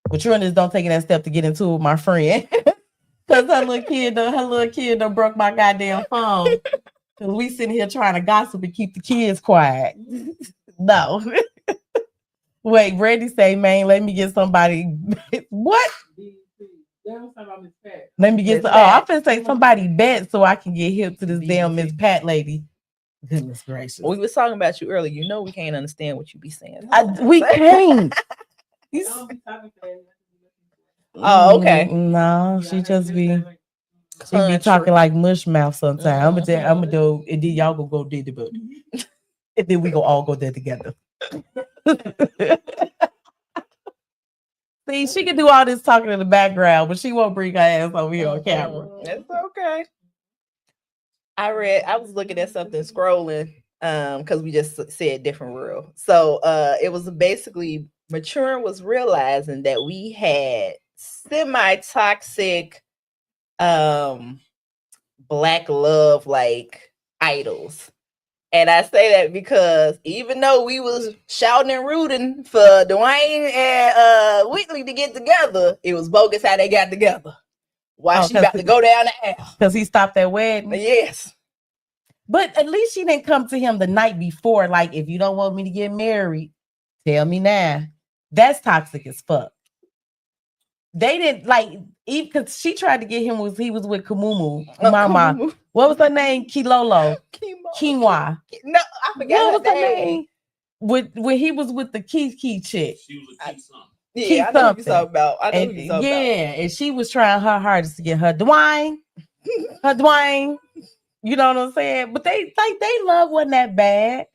But you just don't take that step to get into it with my friend. Because her little kid done broke my goddamn phone. Because we sitting here trying to gossip and keep the kids quiet. No. Wait, Brandy say, man, let me get somebody. What? Let me get I'm finna say somebody bet so I can get hip to this damn Miss Pat lady. Goodness gracious. We was talking about you earlier. You know we can't understand what you be saying. We can't. Oh, okay. No, she just be talking like mush mouth sometimes. I'm gonna do, and then y'all gonna go do the book. And then we gonna all go there together. See, she can do all this talking in the background, but she won't bring her ass over here on camera. It's okay. I was looking at something scrolling because we just said different world. So it was basically maturing was realizing that we had semi-toxic black love like idols. And I say that because even though we was shouting and rooting for Dwayne and Whitley to get together, it was bogus how they got together. Why she about to go down the aisle? Because he stopped that wedding? Yes. But at least she didn't come to him the night before. Like, if you don't want me to get married, tell me now. That's toxic as fuck. They didn't like even because she tried to get him was he was with Kamumu. Mama. Kamumu. What was her name? Kilolo. Quinoa. No, I forgot What was her name. name? When he was with the Key chick. She was a key something. Yeah, Keep I know who you something. talking about. I know And, who you talking yeah, about. and she was trying her hardest to get her Dwayne. You know what I'm saying? But they love wasn't that bad.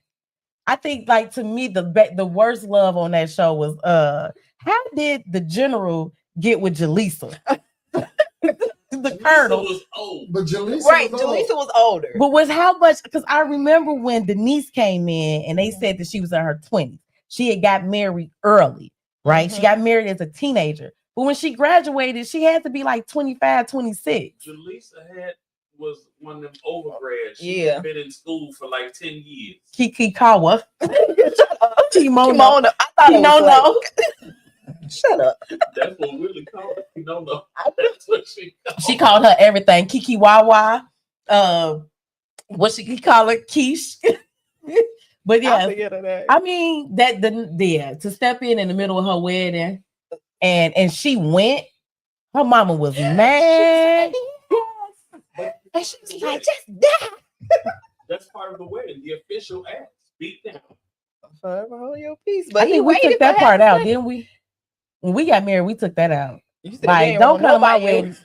I think like to me the worst love on that show was how did the general get with Jaleesa? The colonel was old. But Jaleesa Right, was old. Jaleesa was older. But was how much? Because I remember when Denise came in and they said that she was in her 20s. She had got married early, right? She got married as a teenager. But when she graduated, she had to be like 25, 26. Jaleesa was one of them overgrads. She Yeah. had been in school for like 10 years. Kiki Kawa. Kimono. Kimono. I thought it was Kimono. Shut up. That's what Willie called it. You don't know. That's what she called She called her everything. Kiki Wawa. What she call her? Quiche. But yeah, I mean to step in the middle of her wedding and she went. Her mama was mad. And she was like, just die. That's part of the wedding. The official act. Beat down. Forever hold your peace. I But he think we waited took that for part half a out, second. didn't we? When we got married, we took that out. You said Like, you ain't don't want come to my nobody wedding.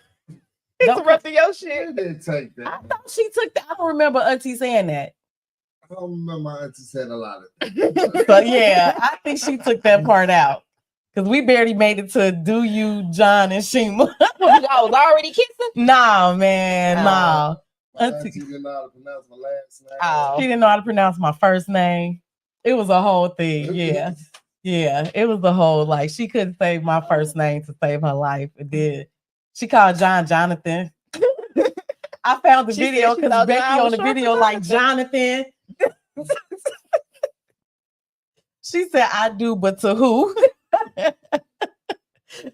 else interrupting your shit. They didn't take I that. thought she took that. I don't remember Auntie saying that. I don't remember my auntie said a lot of But yeah, I think she took that part out. Because we barely made it to Do You, John, and Shima. I was already kissing. Nah, man, nah. My Auntie- auntie didn't know how to pronounce my last name. Oh. She didn't know how to pronounce my first name. It was a whole thing. Yeah. Yeah. It was the whole like she couldn't save my first name to save her life. It did. She called John Jonathan. I found the She said video she because thought Becky John on was the short for video like Jonathan. She said, I do, but to who?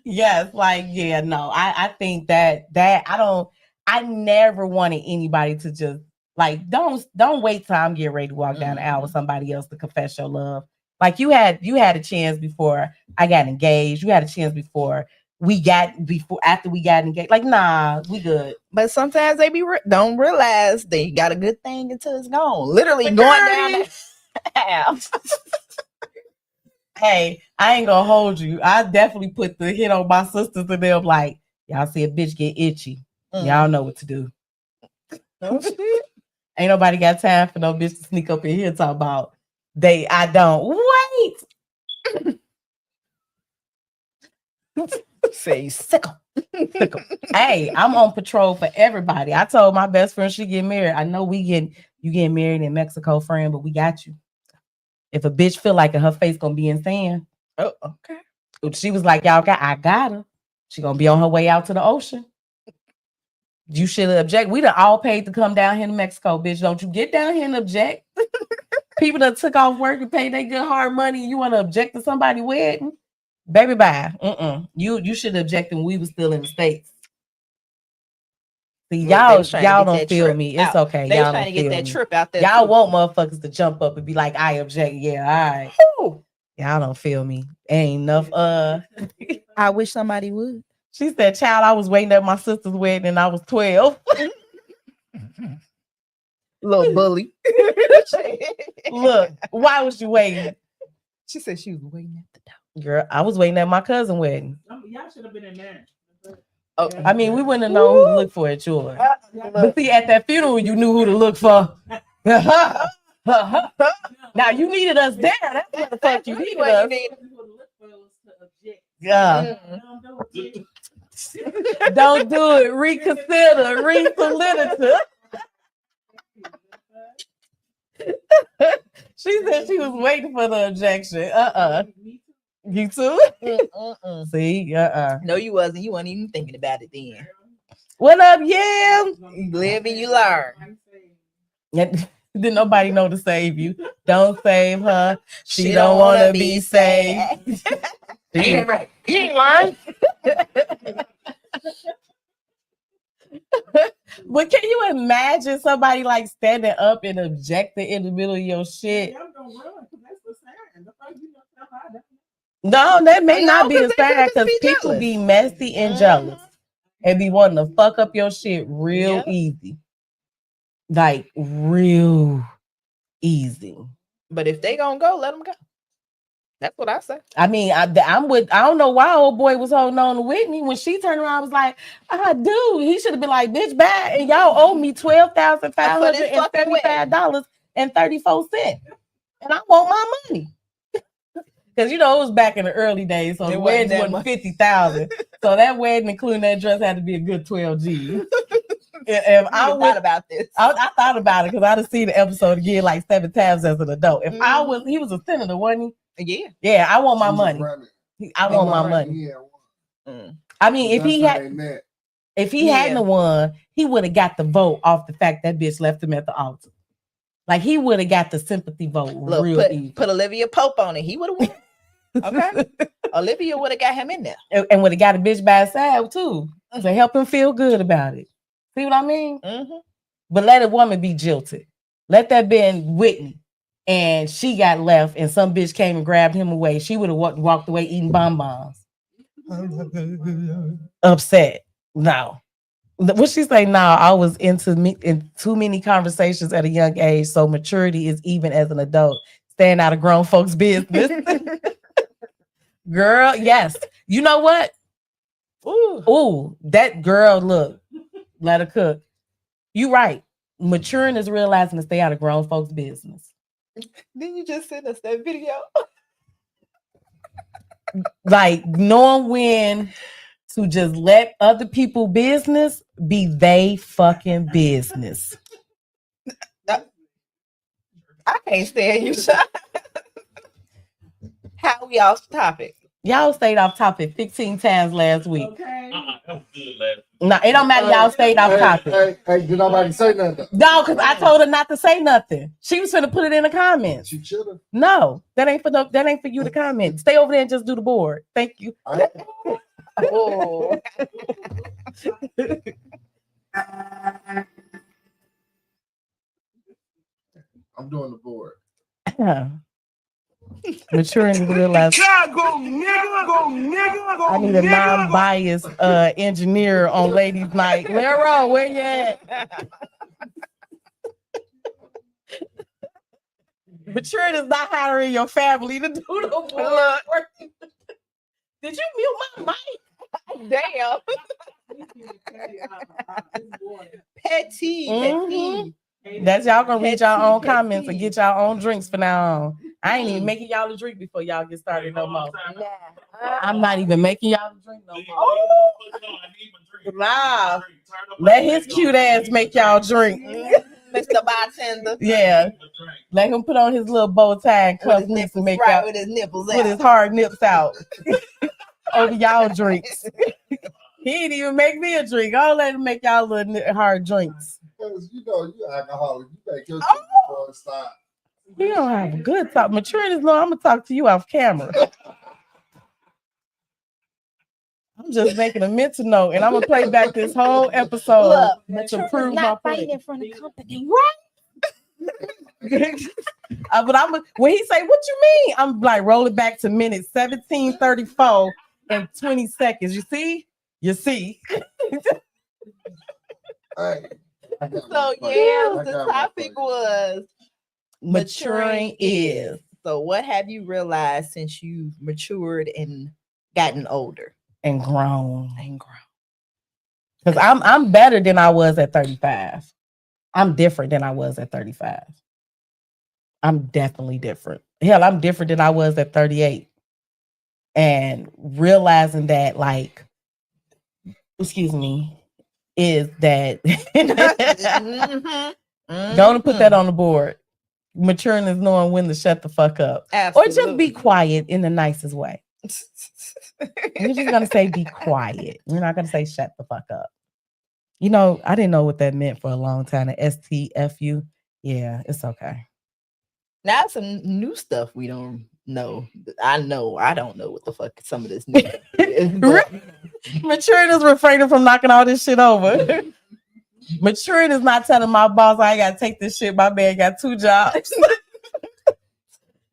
Yes, like, yeah, no. I think that I never wanted anybody to just like don't wait till I'm getting ready to walk down the aisle with somebody else to confess your love. Like you had a chance before I got engaged. You had a chance before after we got engaged. Like, nah, we good. But sometimes they don't realize they got a good thing until it's gone. Literally going down the aisle. Hey, I ain't gonna hold you. I definitely put the hit on my sisters and them like, y'all see a bitch get itchy. Y'all know what to do. Ain't nobody got time for no bitch to sneak up in here and talk about I don't. Wait. Say sickle. Hey, I'm on patrol for everybody. I told my best friend she get married. I know you getting married in Mexico, friend, but we got you. If a bitch feel like it, her face gonna be in sand. Oh, okay. She was like, I got her. She gonna be on her way out to the ocean. You should object. We done all paid to come down here to Mexico, bitch. Don't you get down here and object. People that took off work and paid their good hard money. You want to object to somebody's wedding? Baby, bye. You should object when we was still in the States. See, y'all don't feel me. It's okay. They y'all trying to get that me. trip out there. Y'all too. want motherfuckers to jump up and be like, I object. Yeah, all right. Ooh. Y'all don't feel me. Ain't enough. I wish somebody would. She said, child, I was waiting at my sister's wedding and I was 12. Little bully. Look, why was you waiting? She said she was waiting at the door. Girl, I was waiting at my cousin's wedding. Y'all should have been in there. Oh, I mean, we wouldn't have known who to look for at yours. But see, at that funeral, you knew who to look for. Now you needed us there. That's what the fuck you needed us. Yeah. Don't do it. Reconsider. Resolidity. She said she was waiting for the objection. You too? See? No, you wasn't. You weren't even thinking about it then. What up, yeah? You live and you learn. Didn't nobody know to save you. Don't save her. She don't want to be saved. He ain't right. He ain't lying. But can you imagine somebody like standing up and objecting in the middle of your shit? No, that may No, not be 'cause a they sign just because be people jealous. be messy and Mhm. jealous and be wanting to fuck up your shit real Yep. easy. Like real easy. But if they gonna go, let them go. That's what I say. I mean, I'm with. I don't know why old boy was holding on to Whitney when she turned around. I was like, dude, he should have been like, bitch, bye, and y'all owe me $12,575.34, and I want my money. Because it was back in the early days, so It the wasn't wedding that wasn't much. 50,000. So that wedding, including that dress, had to be a good 12 G. If I I thought would, about this. I thought about it because I'd have seen the episode again like 7 times as an adult. If I Mhm. was, he was a senator, wasn't Yeah. he? Yeah, I want my He was money. running. I He want my won. money. He had won. Mm. I mean, if That's he how had, they met. if he Yeah. hadn't won, he would have got the vote off the fact that bitch left him at the altar. Like he would have got the sympathy vote Look, real easy. put Olivia Pope on it. He would have won. Okay. Olivia would have got him in there. and would have got a bitch by his side too to help him feel good about it. See what I mean? Mm-hmm. But let a woman be jilted. Let that been Whitney, and she got left, and some bitch came and grabbed him away. She would have walked away eating bonbons. Upset. No. What she say? No, I was in too many conversations at a young age, so maturity is even as an adult. Staying out of grown folks' business. Girl, yes. You know what? Ooh, that girl, look, let her cook. You right. Maturing is realizing to stay out of grown folks' business. Didn't you just send us that video? Like knowing when to just let other people business be they fucking business. I can't stand you, Sean. How we off topic? Y'all stayed off topic 15 times last week. That was good last. No, it don't matter. Y'all stayed off topic. Hey, did nobody say nothing? No, because I told her not to say nothing. She was gonna put it in the comments. She should have. No, that ain't for you to comment. Stay over there and just do the board. Thank you. Oh. I'm doing the board. Maturing to realize Chicago, nigga, go, nigga, go. I need a non-biased engineer on ladies' night. Lero, where you at? Maturing is not hiring your family to do the board. Did you mute my mic? Damn. Petty. Mhm. That's y'all gonna read y'all own comments and get y'all own drinks for now on. I ain't even making y'all a drink before y'all get started no more. I'm not even making y'all a drink no more. Nah. Let his cute ass make y'all drink. Mr. Bartender. Yeah. Let him put on his little bow tie and With cuff his nips nipples and make right, y'all with his nipples with his out. hard nips out. Over y'all drinks. He didn't even make me a drink. I'll let him make y'all little hard drinks. Because you alcoholic. You make your drink before it starts. We don't have a good talk. Maturity is low. I'm gonna talk to you off camera. I'm just making a mental note, and I'm gonna play back this whole episode to prove my point. in front of company. But when he say, "What you mean?" I'm like, roll it back to minute 17:34 and 20 seconds. You see? Hey, So yeah, the topic was Maturing is. So what have you realized since you've matured and gotten older? And grown. Because I'm better than I was at 35. I'm different than I was at 35. I'm definitely different. Hell, I'm different than I was at 38. And realizing that, like, excuse me, is that Gonna put that on the board. Maturing is knowing when to shut the fuck up. Absolutely. Or just be quiet in the nicest way. You're just gonna say be quiet. You're not gonna say shut the fuck up. You know, I didn't know what that meant for a long time. The STFU. Yeah, it's okay. Now some new stuff we don't know. I don't know what the fuck some of this new stuff is. But Maturing is refraining from knocking all this shit over. Maturing is not telling my boss I gotta take this shit. My man got 2 jobs.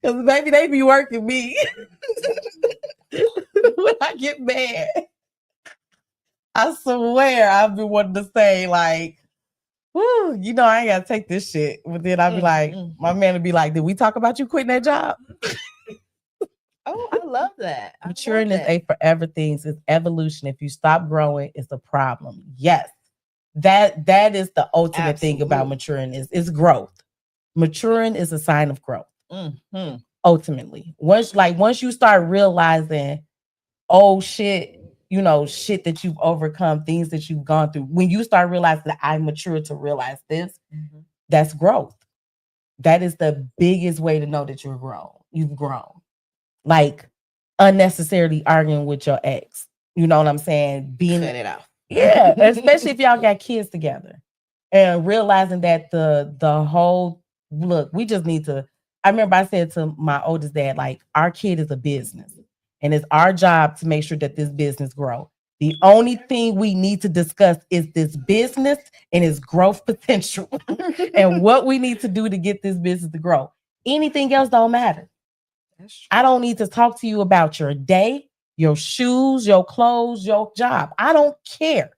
Because baby, they be working me. when I get mad, I swear I've been wanting to say like, "Whoo, you know I ain't gotta take this shit." But then I'd be like, my man would be like, "Did we talk about you quitting that job?" Oh, I love that. I love Maturing is that. a forever thing. It's evolution. If you stop growing, it's a problem. Yes, that is the ultimate thing about Absolutely. maturing is growth. Maturing is a sign of growth. Mhm. Ultimately, once you start realizing, oh shit, you know, shit that you've overcome, things that you've gone through. When you start realizing that I matured to realize this, Mhm. that's growth. That is the biggest way to know that you're grown. You've grown. Like unnecessarily arguing with your ex. You know what I'm saying? Being Cut it out. yeah, especially if y'all got kids together. And realizing that the whole look, we just need to. I remember I said to my oldest dad, like, our kid is a business, and it's our job to make sure that this business grow. The only thing we need to discuss is this business and its growth potential, and what we need to do to get this business to grow. Anything else don't matter. That's true. I don't need to talk to you about your day, your shoes, your clothes, your job. I don't care.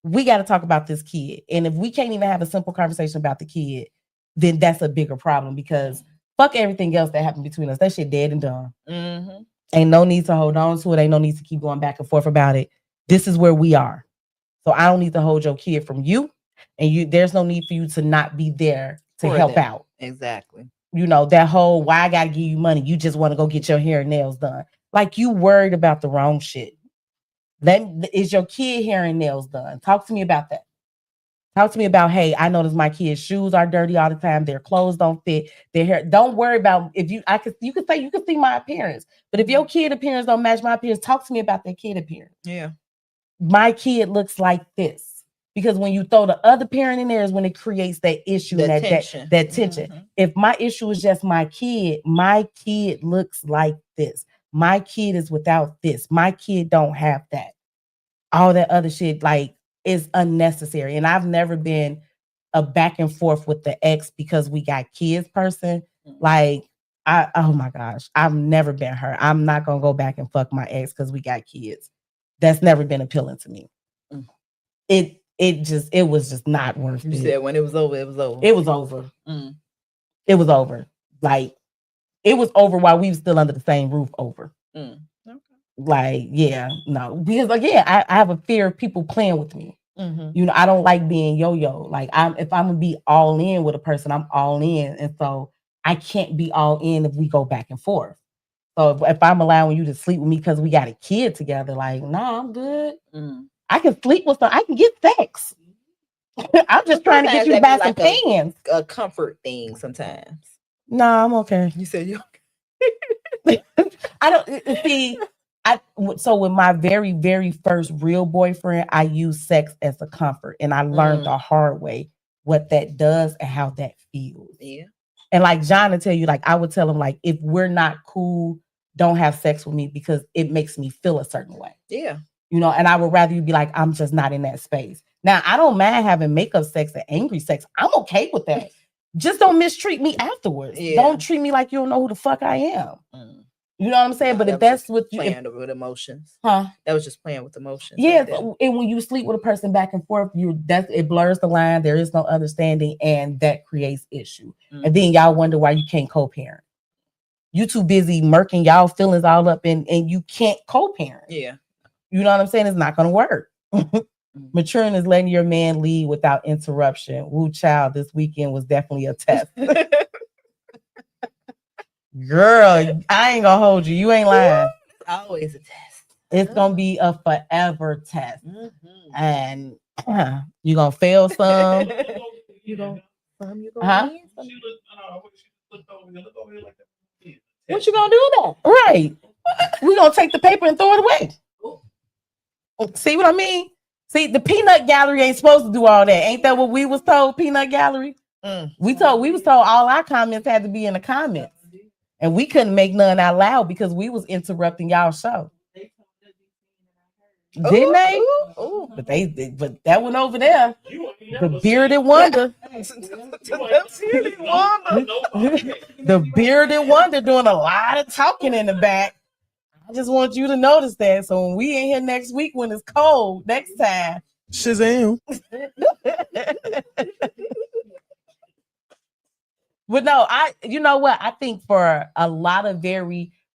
We got to talk about this kid. And if we can't even have a simple conversation about the kid, then that's a bigger problem because fuck everything else that happened between us. That shit dead and done. Mhm. Ain't no need to hold on to it. Ain't no need to keep going back and forth about it. This is where we are. So I don't need to hold your kid from you. And there's no need for you to not be there to For help them. out. Exactly. You know, that whole why I gotta give you money. You just want to go get your hair and nails done. Like you worried about the wrong shit. Is your kid hair and nails done? Talk to me about that. Talk to me about, hey, I notice my kids' shoes are dirty all the time. Their clothes don't fit. Their hair. Don't worry about if you could say you can see my appearance. But if your kid appearance don't match my appearance, talk to me about their kid appearance. Yeah. My kid looks like this. Because when you throw the other parent in there is when it creates that issue, The that tension. tension. Mhm. If my issue is just my kid looks like this. My kid is without this. My kid don't have that. All that other shit like is unnecessary. And I've never been a back and forth with the ex because we got kids person. Like oh my gosh, I've never been her. I'm not gonna go back and fuck my ex because we got kids. That's never been appealing to me. Mm. It was just not worth You it. said when it was over, it was over. It was over. Mm. It was over. Like it was over while we were still under the same roof over. Mm. Okay. Like, yeah, no. Because again, I have a fear of people playing with me. Mhm. You know, I don't like being yo-yo. Like if I'm gonna be all in with a person, I'm all in. And so I can't be all in if we go back and forth. So if I'm allowing you to sleep with me because we got a kid together, like, nah, I'm good. Mm. I can sleep with I can get sex. I'm just trying to get Sometimes you to that buy be some like pants. a comfort thing sometimes. Nah, I'm okay. You said you I don't see. So with my very, very first real boyfriend, I used sex as a comfort, and I learned the hard way what that does and how that feels. Yeah. And like John will tell you, like I would tell him, like if we're not cool, don't have sex with me because it makes me feel a certain way. Yeah. You know, and I would rather you be like, I'm just not in that space. Now I don't mind having makeup sex and angry sex. I'm okay with that. Just don't mistreat me afterwards. Yeah. Don't treat me like you don't know who the fuck I am. Mm. You know what I'm saying? No, but that if was that's just what you, playing with emotions, huh? That was just playing with emotions. Yeah, right there. and when you sleep with a person back and forth, it blurs the line. There is no understanding, and that creates issue. Mhm. And then y'all wonder why you can't co-parent. You too busy murking y'all feelings all up, and you can't co-parent. Yeah. You know what I'm saying? It's not gonna work. Maturing is letting your man lead without interruption. Woo, child, this weekend was definitely a test. Girl, I ain't gonna hold you. You ain't lying. It's always a test. It's gonna be a forever test. Mm-hmm. And you gonna fail some. You gonna Huh? win some. What you gonna do that? Right. We gonna take the paper and throw it away. See what I mean? See, the peanut gallery ain't supposed to do all that. Ain't that what we was told, peanut gallery? We was told all our comments had to be in the comments. And we couldn't make none out loud because we was interrupting y'all show. Didn't they? Ooh. But but that one over there, the bearded wonder. The bearded wonder doing a lot of talking in the back. I just want you to notice that. So when we in here next week when it's cold, next time. Shazam. But no, you know what? I think for a lot of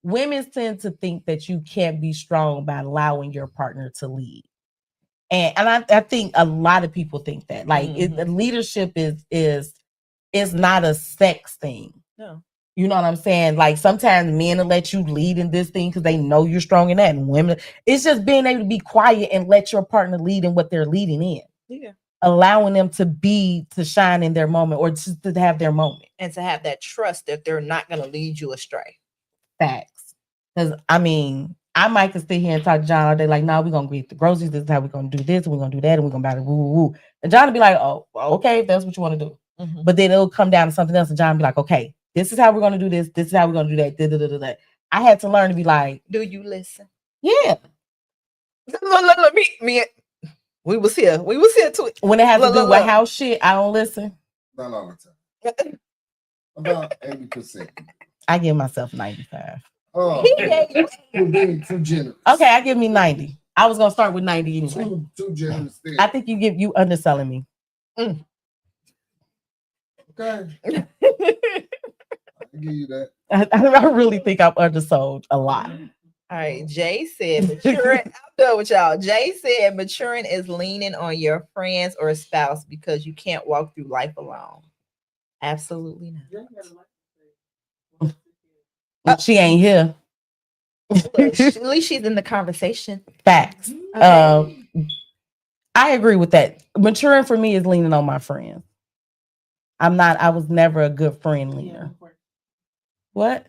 women tend to think that you can't be strong by allowing your partner to lead. And I think a lot of people think that. Like leadership is not a sex thing. No. You know what I'm saying? Like sometimes men will let you lead in this thing because they know you're strong in that. And women, it's just being able to be quiet and let your partner lead in what they're leading in. Yeah. Allowing them to shine in their moment or just to have their moment. And to have that trust that they're not going to lead you astray. Facts. Because I mean, I might could sit here and talk to John all day, like, nah, we're gonna get the groceries, this is how we're gonna do this, and we're gonna do that, and we're gonna buy the woo. And John will be like, oh, okay, if that's what you want to do. But then it'll come down to something else, and John will be like, okay, this is how we're gonna do this is how we're gonna do that. I had to learn to be like, do you listen? Yeah. Look, we was here too. When it has to do with house shit, I don't listen. Not all the time. About 80%. I give myself 95. Oh, you're being too generous. Okay, I give me 90. I was gonna start with 90 anyway. Too generous. I think you underselling me. Okay. I give you that. I really think I'm undersold a lot. All right, Jay said maturing. I'm done with y'all. Jay said maturing is leaning on your friends or spouse because you can't walk through life alone. Absolutely not. She ain't here. At least she's in the conversation. Facts. Okay. I agree with that. Maturing for me is leaning on my friends. I was never a good friend leaner. What?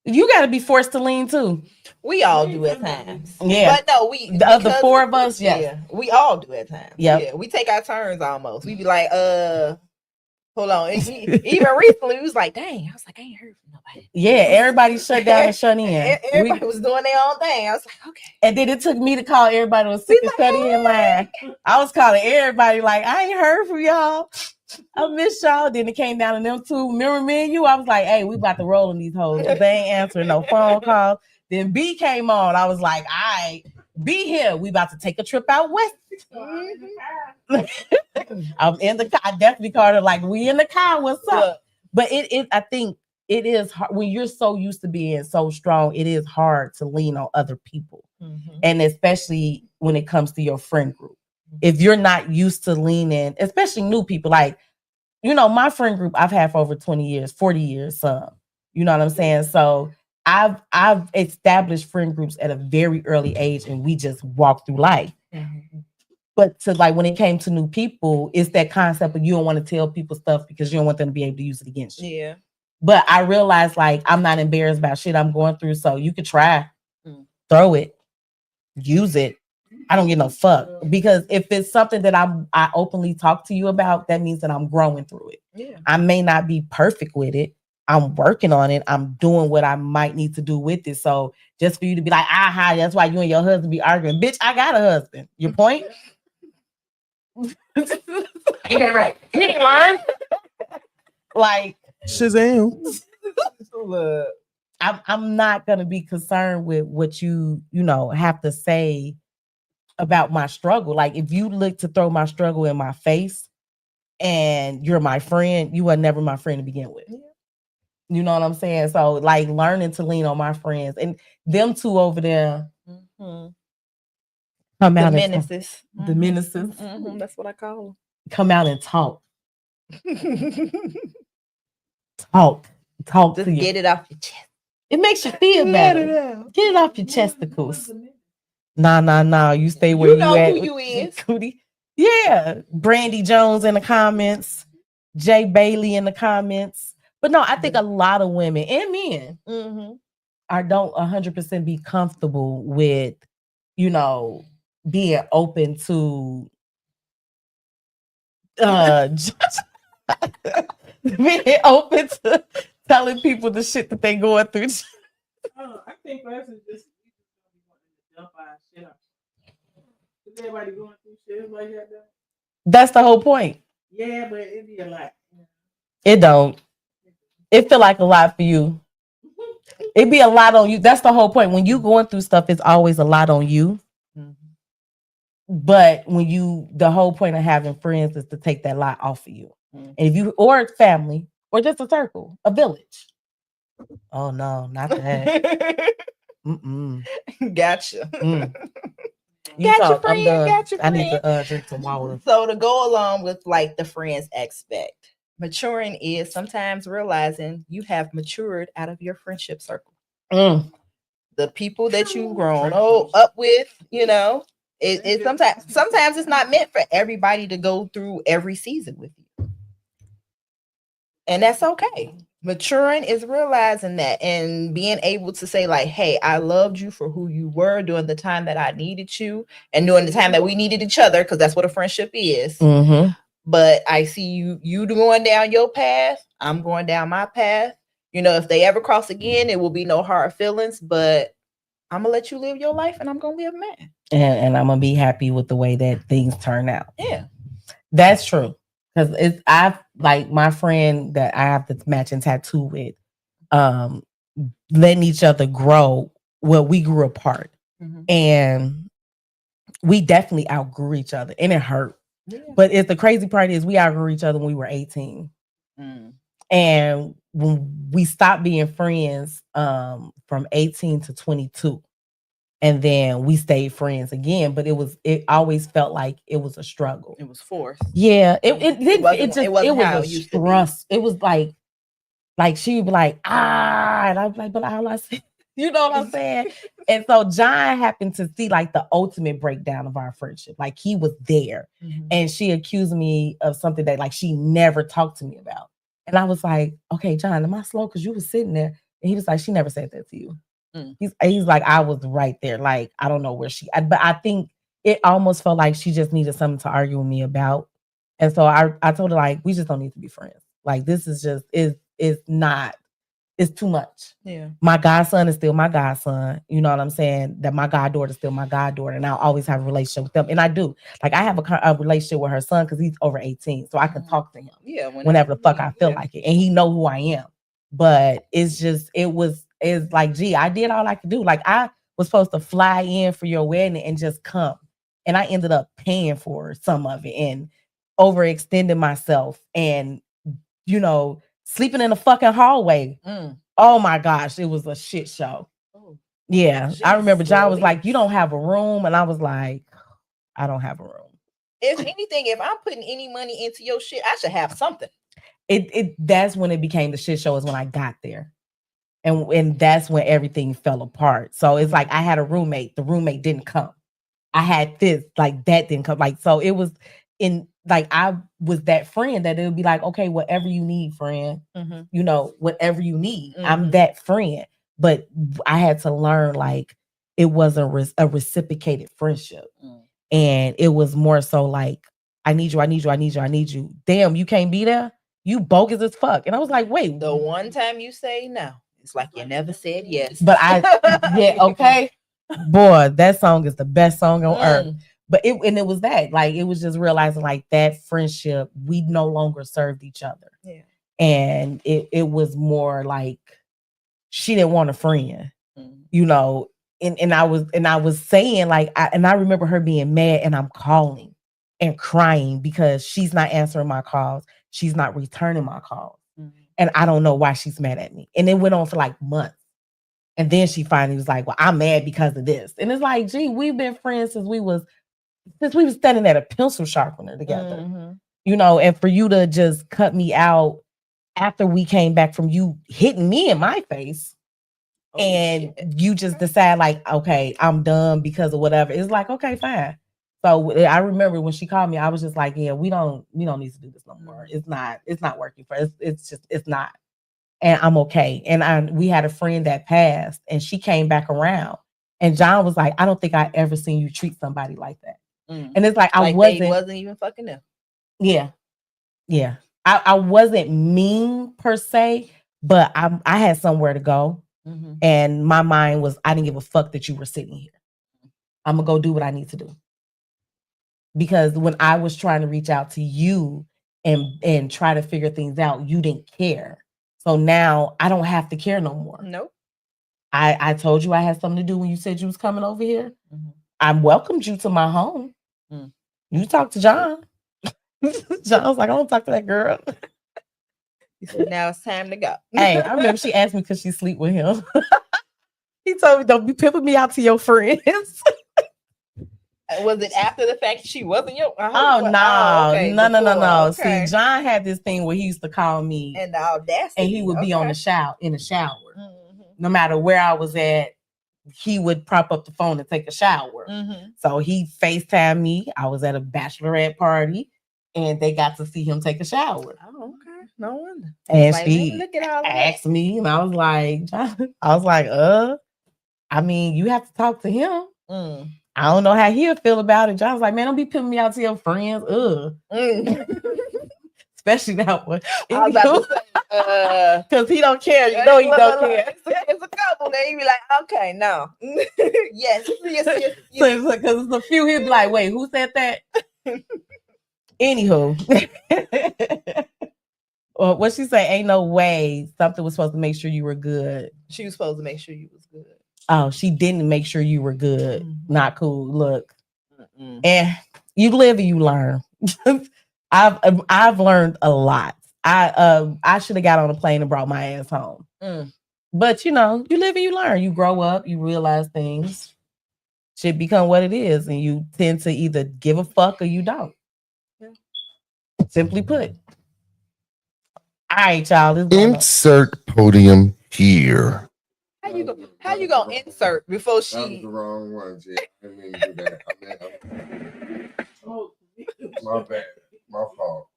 You got to be forced to lean too. We all do at times. Yeah. But no, of the four of us, yeah. We all do at times. Yep. Yeah. We take our turns almost. We be like, hold on. Even recently, we was like, dang. I was like, I ain't heard from nobody. Yeah, everybody shut down and shut in. Everybody was doing their own thing. I was like, okay. And then it took me to call everybody who was sick and study in line. I was calling everybody like, I ain't heard from y'all. I miss y'all. Then it came down to them two. Remember me and you? I was like, hey, we about to roll in these hoes. They ain't answering no phone calls. Then B came on. I was like, all right, be here. We about to take a trip out west. I'm in the car. I definitely called her like, we in the car. What's up? But I think it is hard when you're so used to being so strong. It is hard to lean on other people, and especially when it comes to your friend group. If you're not used to leaning, especially new people, like, you know, my friend group I've had for over 20 years, 40 years, you know what I'm saying? So I've established friend groups at a very early age, and we just walk through life. But to like when it came to new people, it's that concept of you don't want to tell people stuff because you don't want them to be able to use it against you. Yeah. But I realized like I'm not embarrassed about shit I'm going through. So you could try, throw it, use it. I don't get no fuck. Because if it's something that I openly talk to you about, that means that I'm growing through it. Yeah. I may not be perfect with it. I'm working on it. I'm doing what I might need to do with it. So just for you to be like, aha, that's why you and your husband be arguing. Bitch, I got a husband. Your point? Yeah, right. Like Shazam. Look. I'm not gonna be concerned with what you have to say about my struggle. Like if you look to throw my struggle in my face and you're my friend, you were never my friend to begin with. Yeah. You know what I'm saying? So like learning to lean on my friends and them two over there. Come out the menaces. The menaces. That's what I call them. Come out and talk. Talk Just to you. get it off your chest. It makes you feel better. Get it off your chesticles. Nah. You stay where you at. Who you is. Cootie. Yeah. Brandy Jones in the comments. Jay Bailey in the comments. But no, I think a lot of women and men don't 100% be comfortable with, being open to being open to telling people the shit that they going through. I think that's just jump our shit up. Is everybody going through shit like that? That's the whole point. Yeah, but it'd be a lot. It don't. It feel like a lot for you. It'd be a lot on you. That's the whole point. When you going through stuff, it's always a lot on you. Mhm. But when the whole point of having friends is to take that lot off of you. Mhm. And if you, or family, or just a circle, a village. Oh no, not that. Gotcha. You Gotcha, talk. I'm friend. done. Gotcha, I need friend. to drink some water. So to go along with like the friends aspect, maturing is sometimes realizing you have matured out of your friendship circle. The people that you've grown up with, it sometimes it's not meant for everybody to go through every season with you. And that's okay. Maturing is realizing that and being able to say, like, hey, I loved you for who you were during the time that I needed you and during the time that we needed each other, because that's what a friendship is. But I see you going down your path, I'm going down my path. If they ever cross again, it will be no hard feelings, but I'm gonna let you live your life and I'm gonna live mine. And I'm gonna be happy with the way that things turn out. Yeah. That's true. Because I've like my friend that I have the matching tattoo with, letting each other grow. Well, we grew apart. And we definitely outgrew each other. And it hurt. Yeah. But the crazy part is we outgrew each other when we were 18. And when we stopped being friends from 18 to 22. And then we stayed friends again, but it always felt like it was a struggle. It was forced. Yeah, it was how a it used to be. stress. It was like she would be like, and I'm like, but all I said, you know what I'm saying? And so John happened to see like the ultimate breakdown of our friendship. Like he was there, and she accused me of something that like she never talked to me about. And I was like, okay, John, am I slow? Because you was sitting there, and he was like, she never said that to you. He's like, I was right there. Like, I don't know where but I think it almost felt like she just needed something to argue with me about. And so I told her, like, we just don't need to be friends. Like, this is just, it's too much. Yeah. My godson is still my godson. You know what I'm saying? That my goddaughter is still my goddaughter. And I'll always have a relationship with them. And I do. Like, I have a relationship with her son because he's over 18. So I can talk to him whenever the fuck I feel like it. And he know who I am. But it's just, it's like, gee, I did all I could do. Like I was supposed to fly in for your wedding and just come. And I ended up paying for some of it and overextending myself and, sleeping in the fucking hallway. Oh my gosh, it was a shit show. Yeah. I remember John was like, you don't have a room. And I was like, I don't have a room. If anything, if I'm putting any money into your shit, I should have something. That's when it became the shit show, is when I got there. And that's when everything fell apart. So it's like I had a roommate. The roommate didn't come. I had this, like that didn't come. Like, so it was I was that friend that it would be like, okay, whatever you need, friend, whatever you need. I'm that friend. But I had to learn, like, it wasn't a reciprocated friendship. And it was more so like, I need you, I need you, I need you, I need you. Damn, you can't be there? You bogus as fuck. And I was like, wait. The one time you say no, it's like you never said yes. But okay. Boy, that song is the best song on earth. But it was that, like, it was just realizing like that friendship, we no longer served each other. Yeah. And it was more like she didn't want a friend, and I was saying like, I remember her being mad, and I'm calling and crying because she's not answering my calls. She's not returning my calls. And I don't know why she's mad at me. And it went on for like months. And then she finally was like, well, I'm mad because of this. And it's like, gee, we've been friends since we was standing at a pencil sharpener together, and for you to just cut me out after we came back from you hitting me in my face, and you just decide like, okay, I'm done because of whatever. It's like, okay, fine. So I remember when she called me, I was just like, yeah, we don't need to do this no more. It's not working for us. It's not. And I'm okay. And we had a friend that passed, and she came back around, and John was like, I don't think I ever seen you treat somebody like that. And it's like, I wasn't even fucking them. Yeah. Yeah. I wasn't mean per se, but I had somewhere to go. And my mind was, I didn't give a fuck that you were sitting here. I'm gonna go do what I need to do. Because when I was trying to reach out to you and try to figure things out, you didn't care. So now I don't have to care no more. Nope. I told you I had something to do when you said you was coming over here. Mhm. I welcomed you to my home. Mm. You talked to John. John was like, I don't talk to that girl. He said, now it's time to go. Hey, I remember she asked me could she sleep with him. He told me, don't be pimping me out to your friends. Was it after the fact she wasn't your? Oh, no. okay, No. before, okay. See, John had this thing where he used to call me And the audacity. and he would be on okay. in the shower. Mhm, No matter where I was at, he would prop up the phone and take a shower. mhm. So he FaceTimed me. I was at a bachelorette party and they got to see him take a shower. Oh, okay. No wonder. And Like, let me she look at all of that. asked me, and I was like, I mean, you have to talk to him. Mm. I don't know how he'll feel about it. John's like, man, don't be putting me out to your friends. Mm. Especially that one. I was about to say, Because he don't care. You know he don't look, care. It's a couple that you be like, okay, no. yes. So because it's a few, he'll be like, wait, who said that? Anywho. Well, what she say? Ain't no way something was supposed to make sure you were good. She was supposed to make sure you was good. Oh, she didn't make sure you were good. Not cool. Look. Mm-mm. And you live and you learn. I've learned a lot. I should have got on a plane and brought my ass home. Mm. But you know, you live and you learn. You grow up, you realize things should become what it is, and you tend to either give a fuck or you don't. Yeah. Simply put. All right, y'all. This is going on. Insert podium here. How you gonna insert before That was she? the wrong one, G. I didn't mean to do that. Oh, My bad. My fault.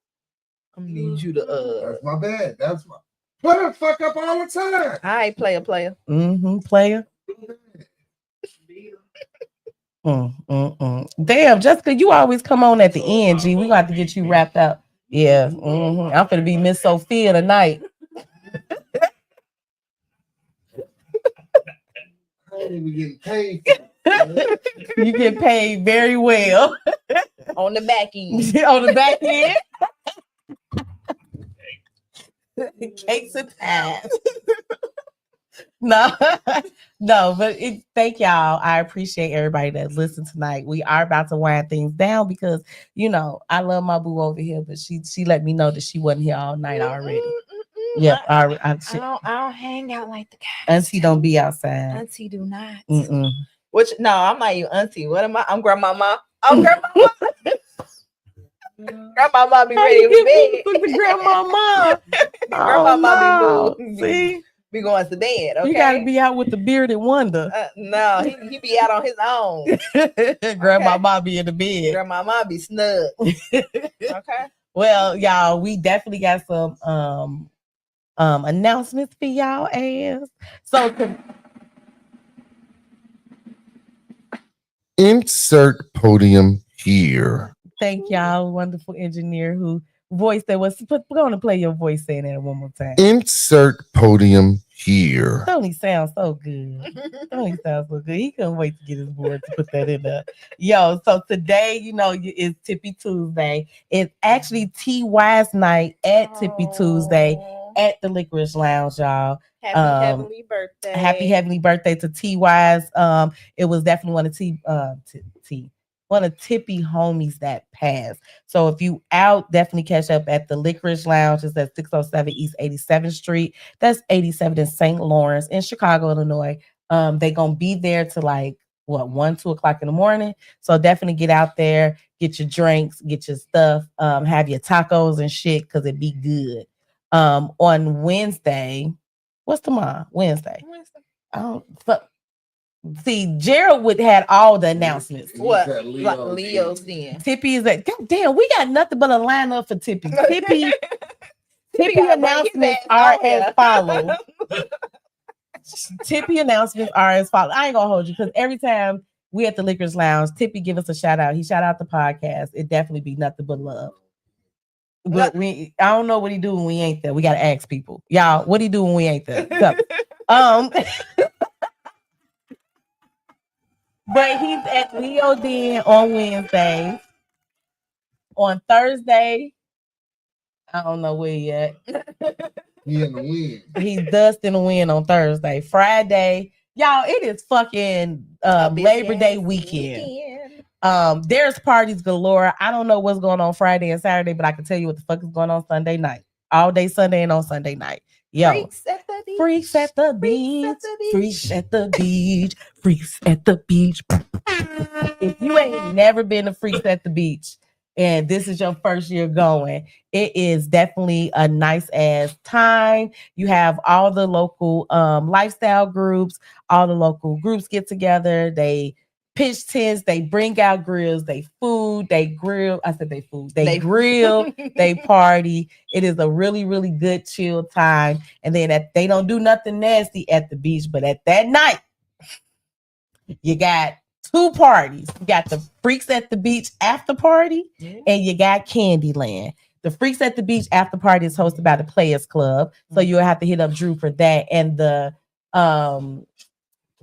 I need you to That's my bad. That's my. Put the fuck up all the time. All right, player. Player. Damn, Jessica, you always come on at the end, G. We got to get you wrapped up. Yeah. I'm gonna be Miss Sophia tonight. I ain't even getting paid. You get paid very well. On the back end. On the back end. Cakes and pies. No, but thank y'all. I appreciate everybody that listened tonight. We are about to wind things down because you know I love my boo over here, but she let me know that she wasn't here all night already. Yeah, I don't hang out like the guys. Auntie don't be outside. Auntie do not. Mm-mm. Which no, I'm not even auntie. What am I? I'm grandmama. I'm grandmama. Grandmama be ready for bed. The grandmama. Grandmama be see. Be going to bed. Okay, you gotta be out with the bearded wonder. No, he be out on his own. Grandmama be in the bed. Grandmama be snug. Okay. Well, y'all, we definitely got some announcements for y'all ass. So Insert podium here. thank y'all, wonderful engineer who voiced that was. We're going to play your voice saying that one more time. Insert podium here. Tony sounds so good. Tony sounds so good. He couldn't wait to get his board to put that in there. Yo, so today, you know, is Tippy Tuesday. It's actually T.Y.'s night at Tippy Tuesday at the Licorice Lounge, y'all. Happy heavenly birthday. Happy heavenly birthday to T.Y.'s. It was definitely one of Tippy homies that passed. So if you out, definitely catch up at the Licorice Lounge. It's at 607 East 87th Street. That's 87 in St. Lawrence in Chicago, Illinois. They're gonna be there to like 1-2 o'clock in the morning. So definitely get out there, get your drinks, get your stuff, have your tacos and shit because it be good. On Wednesday, what's tomorrow? Wednesday. See, Gerald would had all the announcements. What? Like Leo's then. Tippy is like, God damn, we got nothing but a lineup for Tippy. Tippy announcements are as follows. Tippy announcements are as follows. I ain't gonna hold you because every time we at the Licorice Lounge, Tippy give us a shout out. He shout out the podcast. It definitely be nothing but love. But I don't know what he do when we ain't there. We gotta ask people, y'all. What he do when we ain't there? So, but he's at Leo Den on Wednesday. On Thursday, I don't know where he at. He in the wind. He's dust in the wind on Thursday. Friday, Y'all, it is fucking A busy Labor Day ass weekend. There's parties galore. I don't know what's going on Friday and Saturday, but I can tell you what the fuck is going on Sunday night. All day Sunday and on Sunday night. Yo, Freaks at the beach. freaks at the beach. Freaks at the beach. Freaks at the beach. If you ain't never been to Freaks at the Beach and this is your first year going, it is definitely a nice ass time. You have all the local lifestyle groups, all the local groups get together. They pitch tents, they bring out grills, they food, they grill. I said they food, they grill, they party. It is a really, really good chill time. And then they don't do nothing nasty at the beach, but at that night, you got two parties. You got the Freaks at the Beach after party, and you got Candyland. The Freaks at the Beach after party is hosted by the Players Club, so you'll have to hit up Drew for that. And the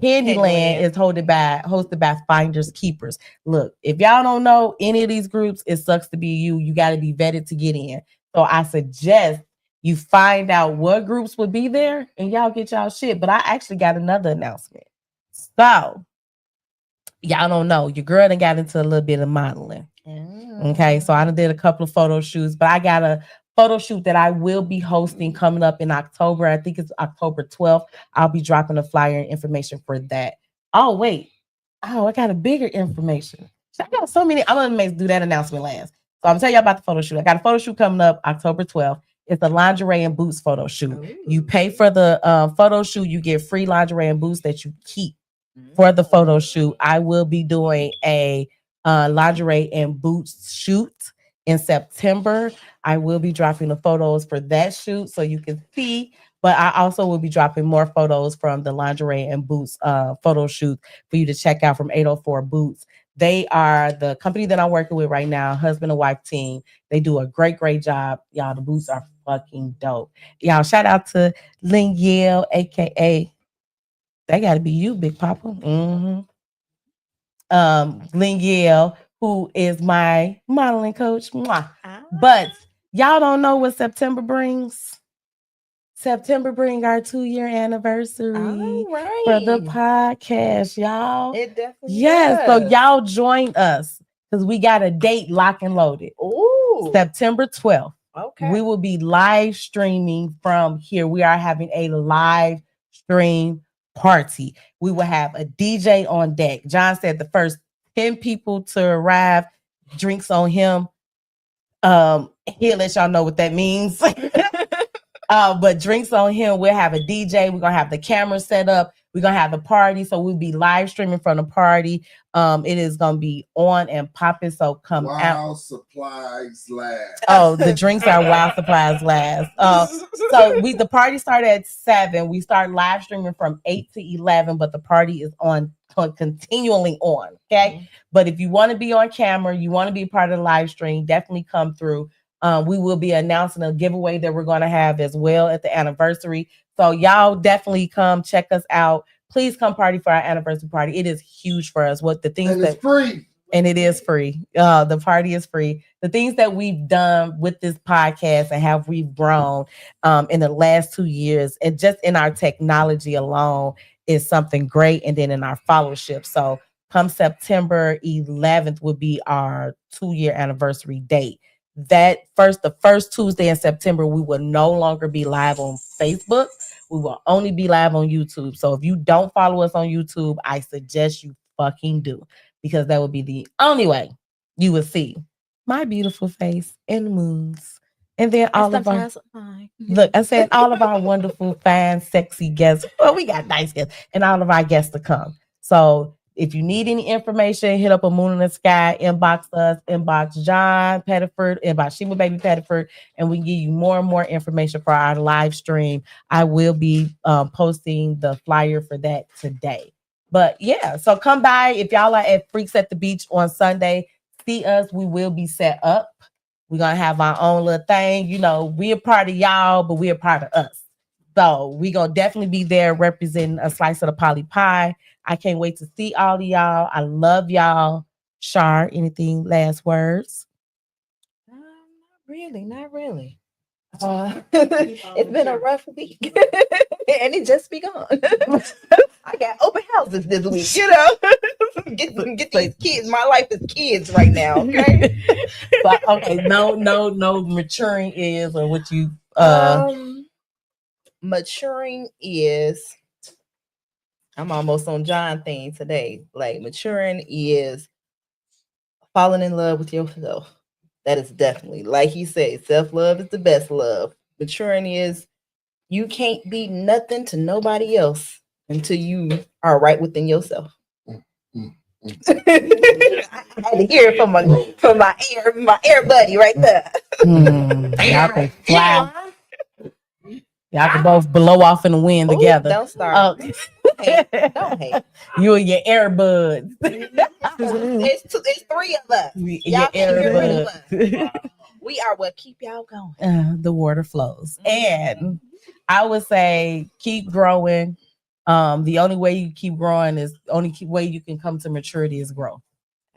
Candyland is hosted by Finders Keepers. Look, if y'all don't know any of these groups, it sucks to be you. You got to be vetted to get in. So I suggest you find out what groups would be there, and y'all get y'all shit. But I actually got another announcement. So y'all don't know, your girl done got into a little bit of modeling. Okay, so I done did a couple of photo shoots, but I got a photo shoot that I will be hosting coming up in October. I think it's October 12th. I'll be dropping a flyer and information for that. Oh, wait. Oh, I got a bigger information. I got so many. I'm gonna do that announcement last. So I'm gonna tell you about the photo shoot. I got a photo shoot coming up October 12th. It's a lingerie and boots photo shoot. Ooh. You pay for the photo shoot, you get free lingerie and boots that you keep for the photo shoot. I will be doing a lingerie and boots shoot in September. I will be dropping the photos for that shoot so you can see, but I also will be dropping more photos from the lingerie and boots photo shoot for you to check out from 804 Boots. They are the company that I'm working with right now, husband and wife team. They do a great, great job. Y'all, the boots are fucking dope. Y'all, shout out to Ling Yale, aka that got to be you, Big Papa. Ling Yale, who is my modeling coach. Mwah. But y'all don't know what September brings. September bring our 2-year anniversary for the podcast, y'all. It definitely does. So y'all join us because we got a date lock and loaded. Ooh. September 12th. Okay. We will be live streaming from here. We are having a live stream party. We will have a DJ on deck. John said the first 10 people to arrive, drinks on him. He'll let y'all know what that means. But drinks on him. We'll have a DJ. We're gonna have the camera set up. We're gonna have the party. So we'll be live streaming from the party. It is gonna be on and popping. So come out. While supplies last. Oh, the drinks are while supplies last. So the party started at 7. We start live streaming from 8 to 11, but the party is on continually on. Okay. But if you want to be on camera, you want to be part of the live stream, definitely come through. We will be announcing a giveaway that we're going to have as well at the anniversary. So y'all definitely come check us out. Please come party for our anniversary party. It is huge for us. What the things and that it's free. And it is free. The party is free. The things that we've done with this podcast and how we've grown in the last 2 years and just in our technology alone is something great. And then in our followership. So come September 11th will be our 2-year anniversary date. The first Tuesday in September, we will no longer be live on Facebook. We will only be live on YouTube. So if you don't follow us on YouTube, I suggest you fucking do, because that would be the only way you would see my beautiful face and the moons. And then all of our look, I said all of our wonderful, fine, sexy guests. Well, we got nice guests and all of our guests to come. So if you need any information, hit up a Moon in the Sky, inbox us, inbox John Pettiford, inbox Shima Baby Pettiford, and we give you more and more information for our live stream. I will be posting the flyer for that today. But yeah, so come by if y'all are at Freaks at the Beach on Sunday. See us. We will be set up. We're gonna have our own little thing. You know, we're a part of y'all, but we're a part of us. So we're gonna definitely be there representing a slice of the Polly Pie. I can't wait to see all of y'all. I love y'all. Shar, anything last words? Not really. It's been a rough week. and it just begun. I got open houses this week, you know. get these kids. My life is kids right now. Okay. But okay, no maturing is or what you Maturing is. I'm almost on John thing today. Like maturing is falling in love with yourself. That is definitely, like he said, self-love is the best love. Maturing is you can't be nothing to nobody else until you are right within yourself. I had to hear it from my air buddy right there. y'all can fly. Y'all can both blow off in the wind Ooh, together. don't start. Don't hate. You and your airbuds. It's three of us. Your Y'all can get rid of us. airbuds. We are what keep y'all going. The water flows. And I would say keep growing. The only way you keep growing is way you can come to maturity is growth.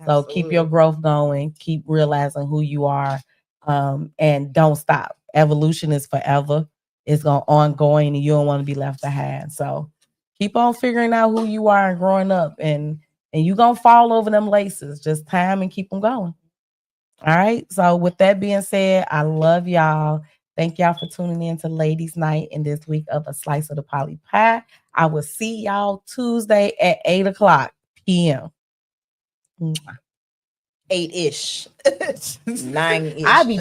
So keep your growth going, keep realizing who you are, and don't stop. Evolution is forever. It's ongoing, and you don't want to be left behind. So keep on figuring out who you are and growing up, and you're going to fall over them laces. Just time and keep them going. All right. So with that being said, I love y'all. Thank y'all for tuning in to Ladies Night in this week of A Slice of the Poly Pie. I will see y'all Tuesday at 8:00 p.m. 8-ish. 9-ish. I be